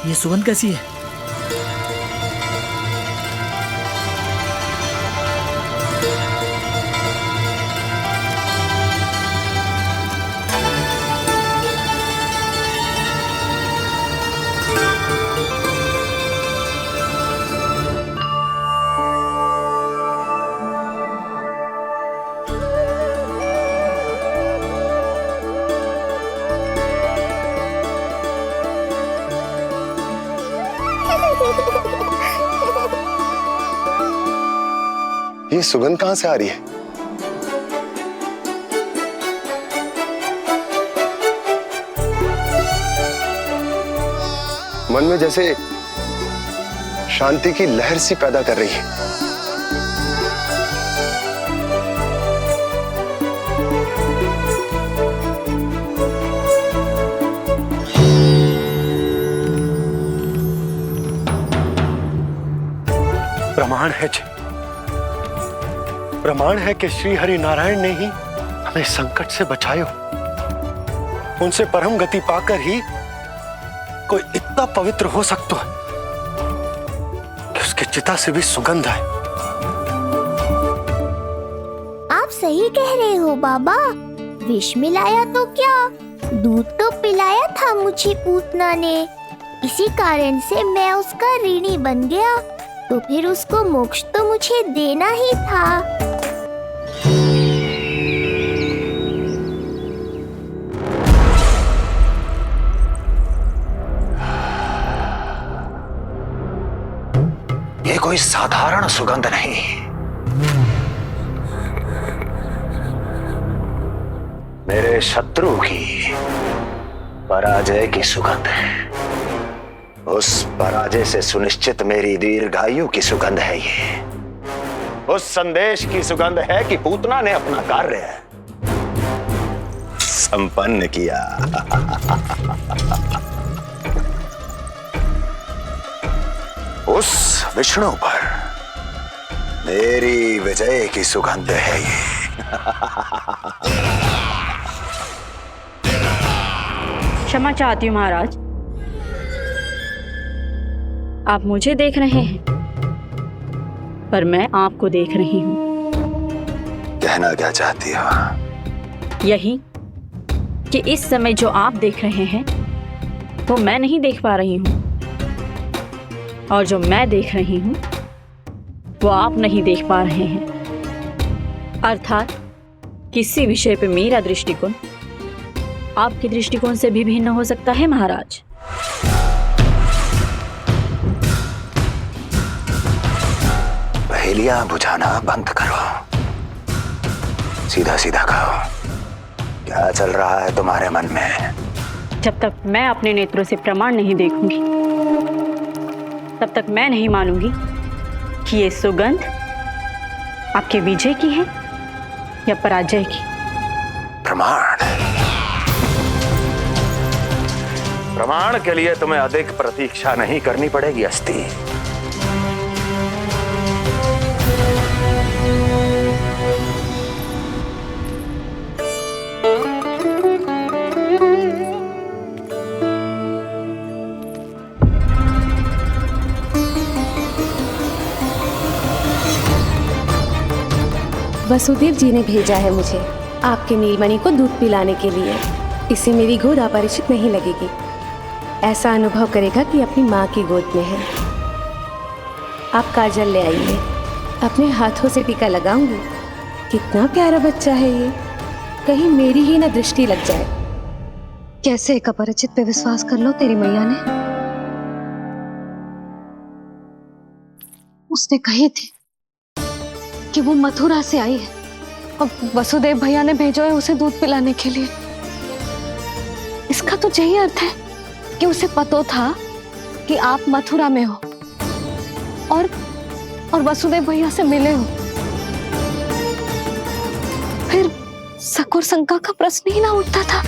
ये सुगंध कैसी है? ये सुगंध कहां से आ रही है? मन में जैसे शांति की लहर सी पैदा कर रही है। प्रमाण है जी, प्रमाण है कि श्री हरि नारायण ने ही हमें संकट से बचायो। उनसे परम गति पाकर ही कोई इतना पवित्र हो सकता है कि उसके चिता से भी सुगंध है। आप सही कह रहे हो बाबा, विष मिलाया तो क्या, दूध तो पिलाया था मुझे पूतना ने। इसी कारण से मैं उसका ऋणी बन गया, तो फिर उसको मोक्ष तो मुझे देना ही था। ये कोई साधारण सुगंध नहीं, मेरे शत्रु की पराजय की सुगंध है। उस पराजय से सुनिश्चित मेरी दीर्घायु की सुगंध है ये। उस संदेश की सुगंध है कि पूतना ने अपना कार्य संपन्न किया। उस विष्णु पर मेरी विजय की सुगंध है ये। क्षमा चाहती हूँ महाराज, आप मुझे देख रहे हैं पर मैं आपको देख रही हूँ। कहना क्या चाहती हो? यही कि इस समय जो आप देख रहे हैं वो मैं नहीं देख पा रही हूँ, और जो मैं देख रही हूँ वो आप नहीं देख पा रहे हैं। अर्थात किसी विषय पे मेरा दृष्टिकोण आपके दृष्टिकोण से भी भिन्न हो सकता है महाराज। पहेलियां बुझाना बंद करो, सीधा सीधा कहो, क्या चल रहा है तुम्हारे मन में? जब तक मैं अपने नेत्रों से प्रमाण नहीं देखूंगी तब तक मैं नहीं मानूंगी कि ये सुगंध आपके विजय की है या पराजय की। प्रमाण के लिए तुम्हें अधिक प्रतीक्षा नहीं करनी पड़ेगी अस्ति। वसुदेव जी ने भेजा है मुझे आपके नीलमणि को दूध पिलाने के लिए। इससे मेरी गोद अपरिचित नहीं लगेगी, ऐसा अनुभव करेगा कि अपनी माँ की गोद में है। आप काजल ले आइए, अपने हाथों से टीका लगाऊंगी। कितना प्यारा बच्चा है ये, कहीं मेरी ही न दृष्टि लग जाए। कैसे एक अपरिचित पे विश्वास कर लो तेरी मैया ने? उसने कही थी कि वो मथुरा से आई है और वसुदेव भैया ने भेजा है उसे दूध पिलाने के लिए। इसका तो यही अर्थ है कि उसे पता था कि आप मथुरा में हो और वसुदेव भैया से मिले हो। फिर शक और शंका का प्रश्न ही ना उठता था।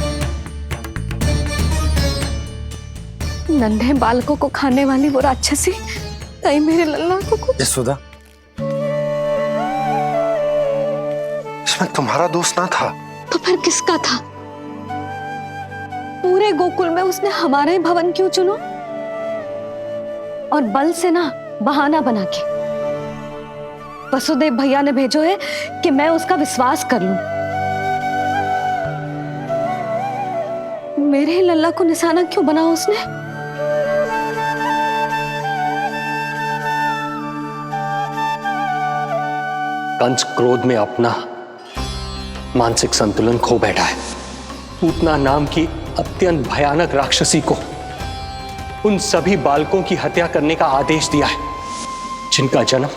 नन्हे बालकों को खाने वाली वो राक्षसी कहीं मेरे लल्ला को यशोदा, इसमें तुम्हारा दोष ना था। तो फिर किसका था? पूरे गोकुल में उसने हमारा ही भवन क्यों चुनो? और बल से ना बहाना बना के वसुदेव भैया ने भेजो है कि मैं उसका विश्वास कर लूं। मेरे ही लल्ला को निशाना क्यों बनाया उसने? कंस क्रोध में अपना मानसिक संतुलन खो बैठा है। पूतना नाम की अत्यंत भयानक राक्षसी को उन सभी बालकों की हत्या करने का आदेश दिया है जिनका जन्म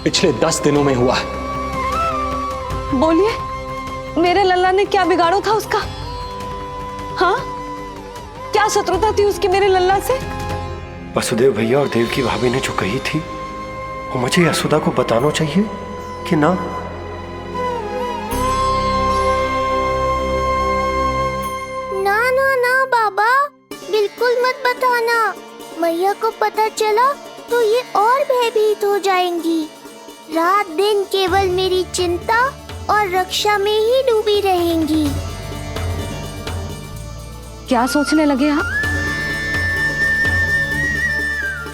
पिछले 10 दिनों में हुआ है। बोलिए, मेरे लल्ला ने क्या बिगाड़ो था उसका? हाँ, क्या शत्रुता थी उसकी मेरे लल्ला से? वसुदेव भैया और देव की भाभी ने जो कही थी वो मुझे यशोदा को बताना चाहिए कि ना? ना ना ना बाबा, बिल्कुल मत बताना। मैया को पता चला तो ये और भयभीत हो जाएंगी। रात दिन केवल मेरी चिंता और रक्षा में ही डूबी रहेंगी। क्या सोचने लगे आप?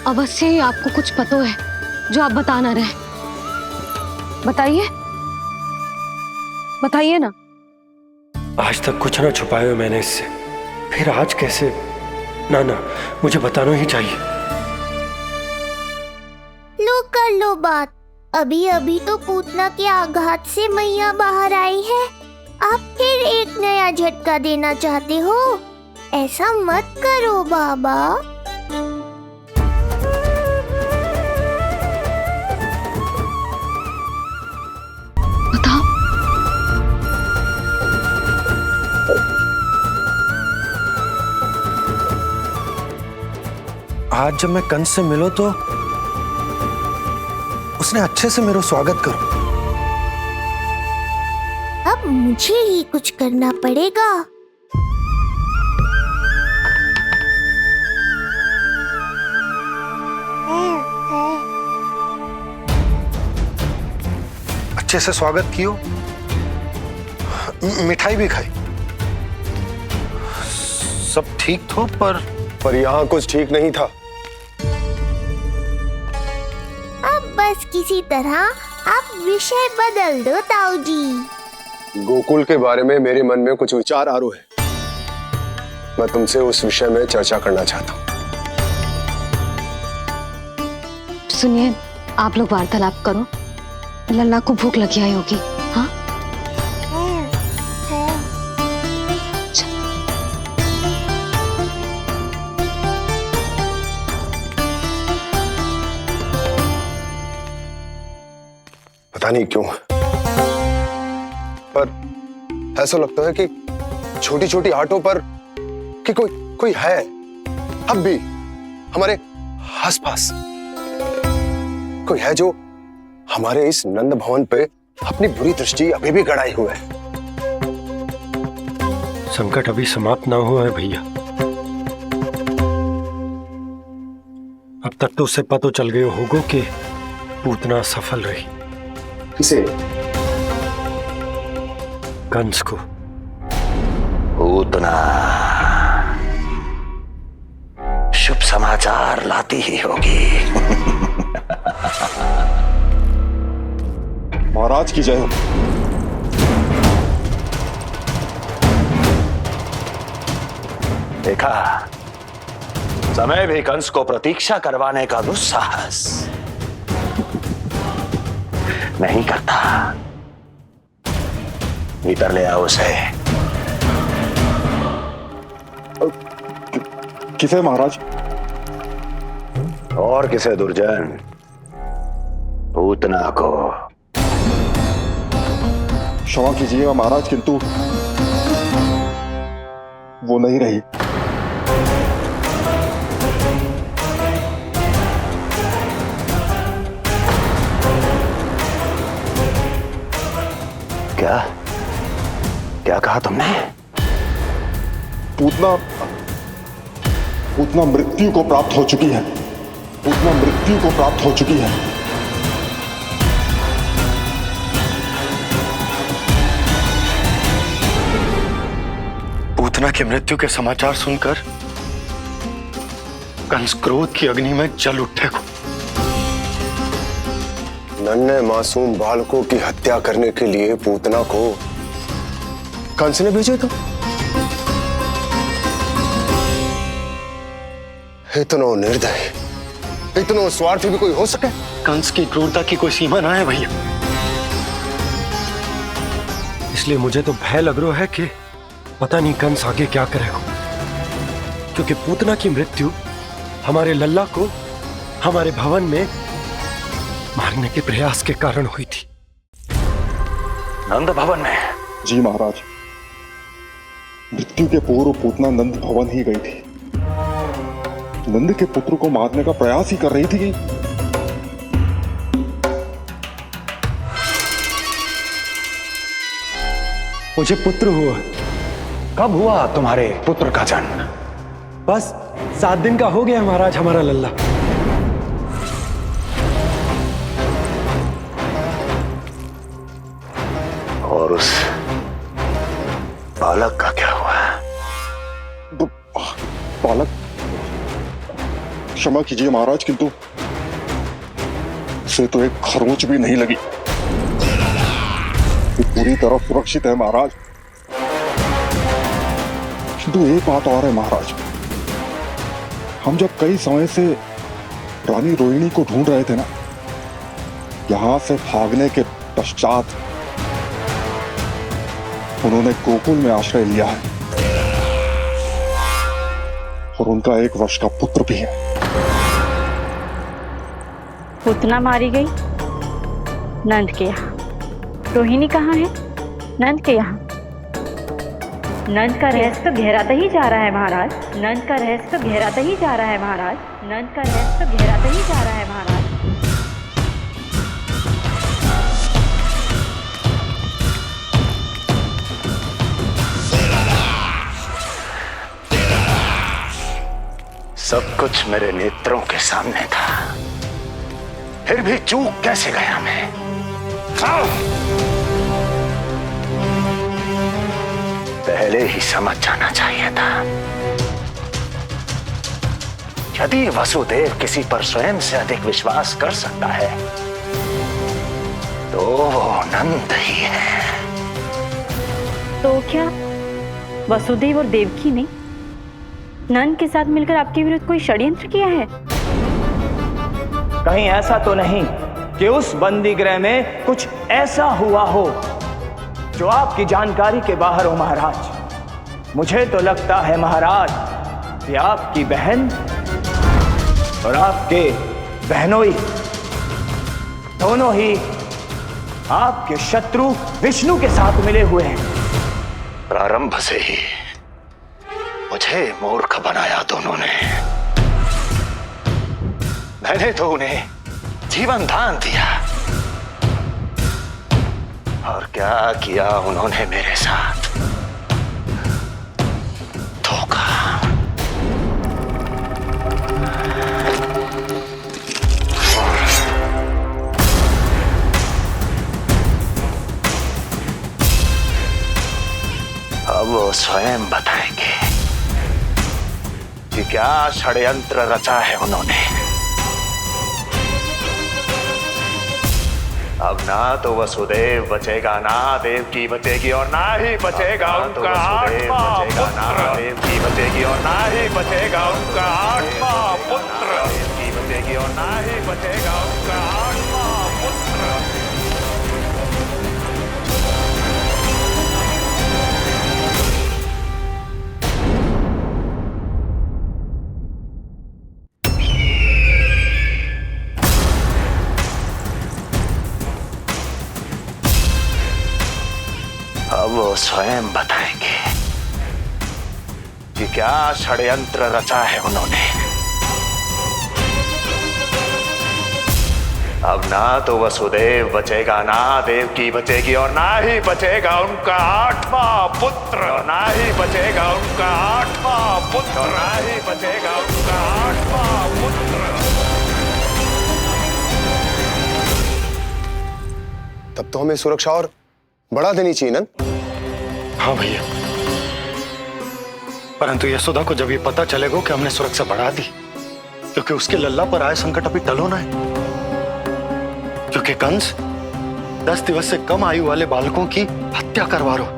अवश्य ही आपको कुछ पता है जो आप बता ना रहे। बताइए, बताइए ना। आज तक कुछ ना छुपाया हो मैंने इससे, फिर आज कैसे? ना ना, मुझे बताना ही चाहिए। लो कर लो बात। अभी अभी तो पूतना के आघात से मैया बाहर आई है, आप फिर एक नया झटका देना चाहते हो? ऐसा मत करो बाबा। आज जब मैं कंस से मिलो तो उसने अच्छे से मेरा स्वागत करो। अब मुझे ही कुछ करना पड़ेगा। अच्छे से स्वागत कियो, मिठाई भी खाई, सब ठीक तो, पर यहाँ कुछ ठीक नहीं था। अब बस किसी तरह आप विषय बदल दो ताऊ जी। गोकुल के बारे में मेरे मन में कुछ विचार आ रहे हैं। मैं तुमसे उस विषय में चर्चा करना चाहता हूँ। सुनिए, आप लोग वार्तालाप करो। लल्ला को भूख लगी आई होगी। हाँ, पता नहीं क्यों, पर ऐसा लगता है कि छोटी छोटी आटों पर कि कोई है अब भी हमारे आसपास। कोई है जो हमारे इस नंद भवन पे अपनी बुरी दृष्टि अभी भी गड़ाए हुए है। संकट अभी समाप्त ना हुआ है भैया। अब तक तो उसे पता चल गया होगा कि पूतना सफल रही। किसे? कंस को। पूतना शुभ समाचार लाती ही होगी। महाराज की जय हो। देखा, समय भी कंस को प्रतीक्षा करवाने का दुस्साहस नहीं करता। भीतर ले आओ उसे। किसे महाराज? और किसे दुर्जन? पूतना को। क्षमा कीजिएगा महाराज, किंतु वो नहीं रही। क्या क्या कहा तुमने? पूतना मृत्यु को प्राप्त हो चुकी है। पूतना मृत्यु को प्राप्त हो चुकी है। पूतना की मृत्यु के समाचार सुनकर कंस क्रोध की अग्नि में जल उठे को। नन्हे मासूम बालकों की हत्या करने के लिए पूतना को कंस ने भेजा था। इतना निर्दयी, इतना स्वार्थी भी कोई हो सके? कंस की क्रूरता की कोई सीमा ना है भैया। इसलिए मुझे तो भय लग रहा है कि पता नहीं कंस आगे क्या करेगा, क्योंकि पूतना की मृत्यु हमारे लल्ला को हमारे भवन में मारने के प्रयास के कारण हुई थी। नंद भवन में? जी महाराज, मृत्यु के पूर्व पूतना नंद भवन ही गई थी। नंद के पुत्र को मारने का प्रयास ही कर रही थी। मुझे पुत्र हुआ। कब हुआ तुम्हारे पुत्र का जन्म? बस 7 दिन का हो गया महाराज हमारा लल्ला। और उस बालक का क्या हुआ? बालक? क्षमा कीजिए महाराज, किंतु उसे तो एक खरोंच भी नहीं लगी। पूरी तरह सुरक्षित है महाराज। किंतु एक बात और है महाराज, हम जब कई समय से रानी रोहिणी को ढूंढ रहे थे ना, यहां से भागने के पश्चात उन्होंने गोकुल में आश्रय लिया है और उनका 1 वर्ष का पुत्र भी है। पूतना मारी गई नंद के यहाँ। रोहिणी कहाँ है? नंद के यहाँ। नंद का रहस्य तो गहराता ही जा रहा है महाराज। नंद का रहस्य तो गहराता ही जा रहा है महाराज। नंद का रहस्य तो गहराता ही जा रहा है महाराज। सब कुछ मेरे नेत्रों के सामने था, फिर भी चूक कैसे गया मैं? पहले ही समझ जाना चाहिए था। यदि वसुदेव किसी पर स्वयं से अधिक विश्वास कर सकता है तो वो नंद ही है। तो क्या वसुदेव और देवकी ने नंद के साथ मिलकर आपके विरुद्ध कोई षड्यंत्र किया है? कहीं ऐसा तो नहीं कि उस बंदी गृह में कुछ ऐसा हुआ हो जो आपकी जानकारी के बाहर हो महाराज। मुझे तो लगता है महाराज कि आपकी बहन और आपके बहनोई दोनों ही आपके शत्रु विष्णु के साथ मिले हुए हैं। प्रारंभ से ही मुझे मूर्ख बनाया दोनों ने। मैंने तो उन्हें जीवन दान दिया, और क्या किया उन्होंने मेरे साथ? धोखा। अब वो स्वयं बताएंगे कि क्या षड्यंत्र रचा है उन्होंने। अब ना तो वसुदेव बचेगा, ना देवकी बचेगी, और ना ही बचेगा उनका आठवां पुत्र। देवकी बचेगी और ना ही बचेगा उनका आठवां पुत्र। देवकी बचेगी और ना ही बचेगा उनका आठवां पुत्र। अब वो स्वयं बताएंगे कि क्या षड्यंत्र रचा है उन्होंने। अब ना तो वसुदेव बचेगा, ना देवकी बचेगी, और ना ही बचेगा उनका आठवां पुत्र। ना ही बचेगा उनका आठवां पुत्र। ना ही बचेगा उनका आठवां पुत्र। तब तो हमें सुरक्षा और बढ़ा देनी चाहिए नंद। हाँ भैया, परंतु यशोदा को जब ये पता चलेगा कि हमने सुरक्षा बढ़ा दी, क्योंकि उसके लल्ला पर आए संकट अभी टलोना है। क्योंकि कंस 10 दिवस से कम आयु वाले बालकों की हत्या करवा रहा।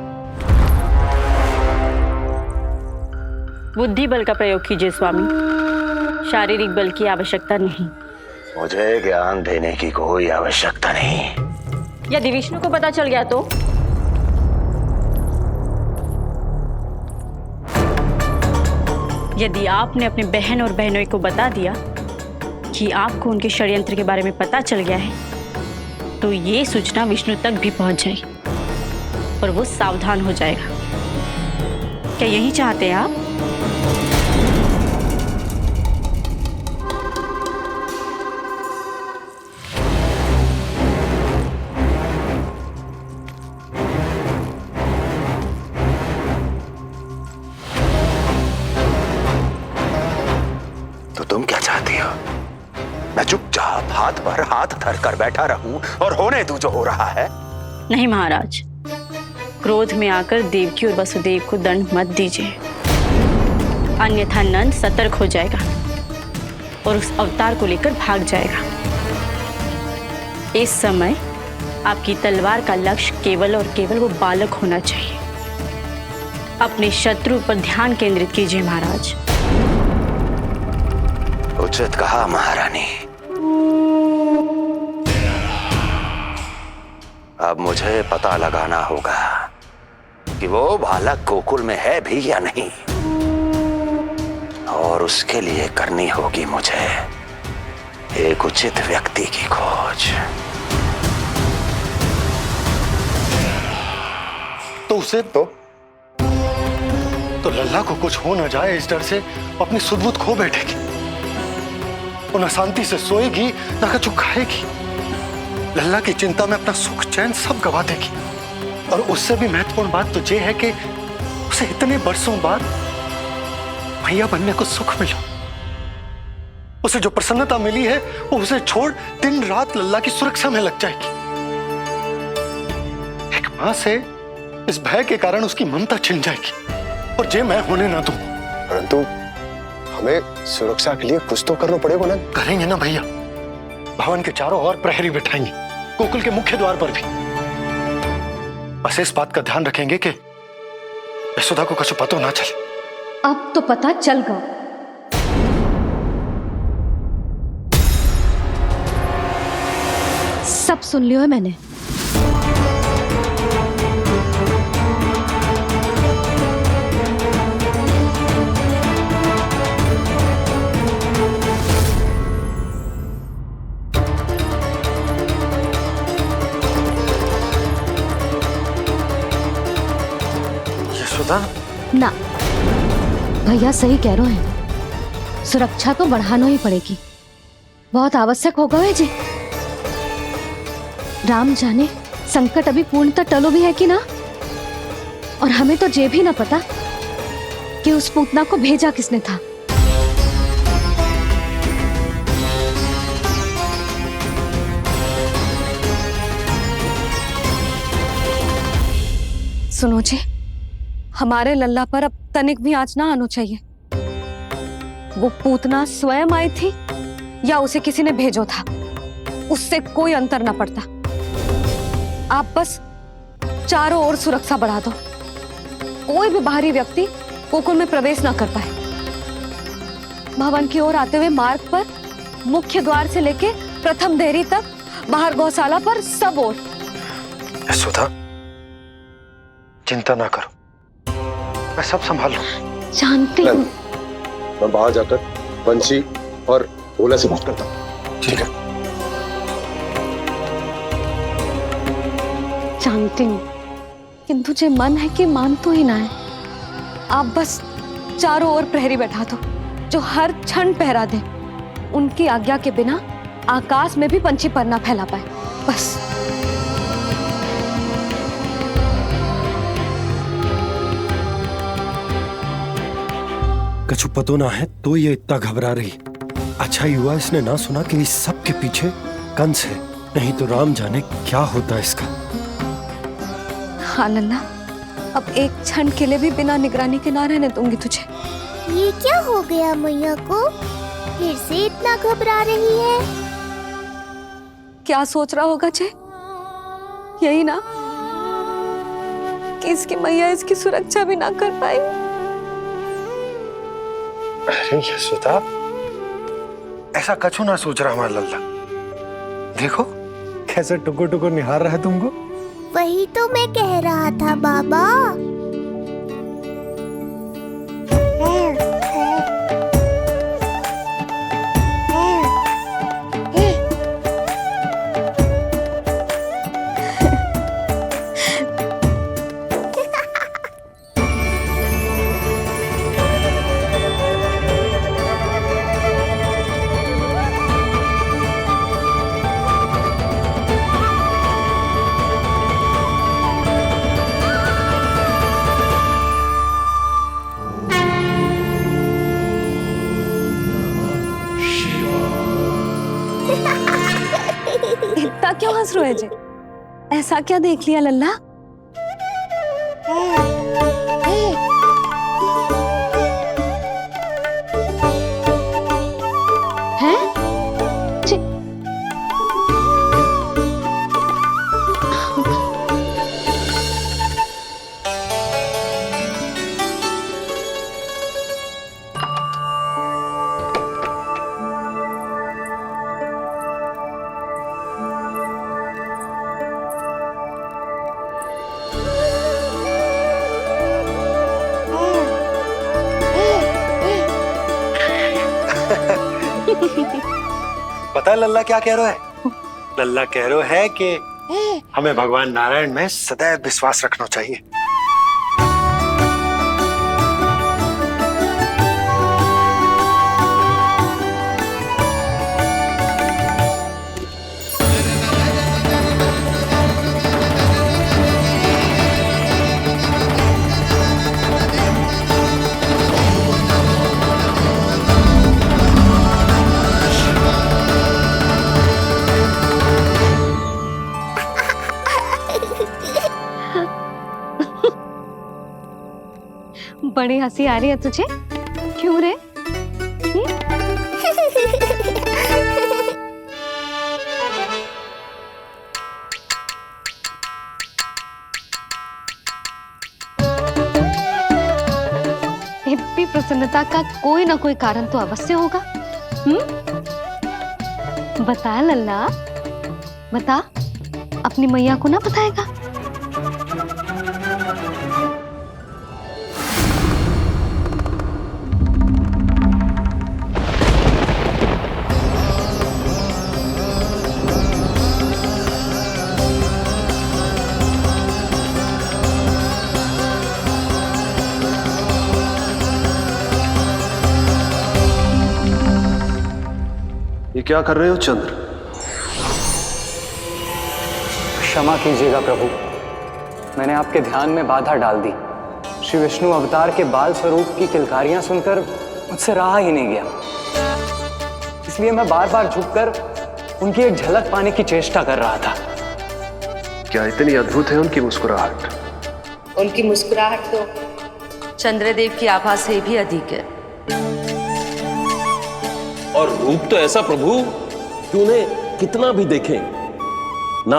बुद्धि बल का प्रयोग कीजिए स्वामी, शारीरिक बल की आवश्यकता नहीं। मुझे ज्ञान देने की कोई आवश्यकता नहीं। यदि विष्णु को पता चल गया तो? यदि आपने अपने बहन और बहनों को बता दिया कि आपको उनके षड्यंत्र के बारे में पता चल गया है, तो ये सूचना विष्णु तक भी पहुंच जाएगी और वो सावधान हो जाएगा। क्या यही चाहते हैं आप? तुम क्या चाहती हो? मैं चुपचाप हाथ पर हाथ धर कर बैठा रहूं और होने दूं जो हो रहा है? नहीं महाराज, क्रोध में आकर देवकी और वसुदेव को दंड मत दीजिए, अन्यथा नंद सतर्क हो जाएगा और उस अवतार को लेकर भाग जाएगा। इस समय आपकी तलवार का लक्ष्य केवल और केवल वो बालक होना चाहिए। अपने शत्रु पर ध्यान केंद्रित कीजिए महाराज। उचित कहा महारानी। अब मुझे पता लगाना होगा कि वो बालक गोकुल में है भी या नहीं, और उसके लिए करनी होगी मुझे एक उचित व्यक्ति की खोज। तो उसे तो लल्ला को कुछ हो न जाए, इस डर से अपनी सुध-बुध खो बैठेगी। वो न शांति से सोएगी, न कछु खाएगी। लल्ला की चिंता में अपना सुख चैन सब गवा देगी। और उससे भी महत्वपूर्ण बात तो ये है कि उसे इतने बरसों बाद भैया बनने को सुख मिला। उसे जो प्रसन्नता मिली है वो उसे छोड़ दिन रात लल्ला की सुरक्षा में लग जाएगी। एक मां से इस भय के कारण उसकी ममता छिन जाएगी, और जे मैं होने ना दूं। परंतु हमें सुरक्षा के लिए कुछ तो करना पड़ेगा ना। करेंगे ना भैया, भवन के चारों ओर प्रहरी बिठाएंगे, गोकुल के मुख्य द्वार पर भी। बस इस बात का ध्यान रखेंगे कि यशोदा को कुछ पता ना चले। अब तो पता चल गया। सब सुन लियो है मैंने। सुधा। ना, भैया सही कह रहे हैं, सुरक्षा तो बढ़ाना ही पड़ेगी, बहुत आवश्यक होगा वे जी। राम जाने संकट अभी पूर्णतः टलो भी है कि ना, और हमें तो ये भी ना पता कि उस पूतना को भेजा किसने था। सुनो जी, हमारे लल्ला पर अब तनिक भी आंच ना आना चाहिए। वो पूतना स्वयं आई थी या उसे किसी ने भेजो था, उससे कोई अंतर ना पड़ता। आप बस चारों ओर सुरक्षा बढ़ा दो, कोई भी बाहरी व्यक्ति गोकुल में प्रवेश ना कर पाए। भवन की ओर आते हुए मार्ग पर मुख्य द्वार से लेके प्रथम देहरी तक, बाहर गौशाला पर, सब ओर। सुधा, चिंता ना करो, मैं सब संभाल लूं। जानती हूँ। मैं बाहर जाकर बंशी और भोला से बात करता हूँ। ठीक है। जानती हूँ, किंतु जे मन है कि मान तो ही ना है। आप बस चारों ओर प्रहरी बैठा दो, जो हर क्षण पहरा दे। उनकी आज्ञा के बिना आकाश में भी पंछी पर ना फैला पाए, बस। कछु पतो ना है तो ये इतना घबरा रही। अच्छा ही हुआ इसने ना सुना कि इस सब के पीछे कंस है, नहीं तो राम जाने क्या होता इसका। हाँ लल्ला, अब एक क्षण के लिए भी बिना निगरानी के ना रहने दूंगी तुझे। ये क्या हो गया मैया को, फिर से इतना घबरा रही है? क्या सोच रहा होगा जे? यही ना कि इसकी मैया इसकी सुरक्षा भी ना कर पाई। अरे यशोदा, ऐसा कछु ना सोच रहा हमारा लल्ला। देखो कैसे टुकुर टुकुर निहार रहा है तुमको। वही तो मैं कह रहा था बाबा। इतना क्यों हंस रहे जे? ऐसा क्या देख लिया लल्ला? हैं? पता है लल्ला क्या कह रहा है? लल्ला कह रहा है कि हमें भगवान नारायण में सदैव विश्वास रखना चाहिए। बड़ी हंसी आ रही है तुझे, क्यों रे? इतनी प्रसन्नता का कोई ना कोई कारण तो अवश्य होगा। बता लल्ला, बता, अपनी मैया को ना बताएगा? ये क्या कर रहे हो चंद्र? क्षमा कीजिएगा प्रभु, मैंने आपके ध्यान में बाधा डाल दी। श्री विष्णु अवतार के बाल स्वरूप की किलकारियां सुनकर मुझसे रहा ही नहीं गया, इसलिए मैं बार बार झुककर उनकी एक झलक पाने की चेष्टा कर रहा था। क्या इतनी अद्भुत है उनकी मुस्कुराहट? उनकी मुस्कुराहट तो चंद्रदेव की आभा से भी अधिक है। और रूप तो ऐसा प्रभु कि उन्हें कितना भी देखें ना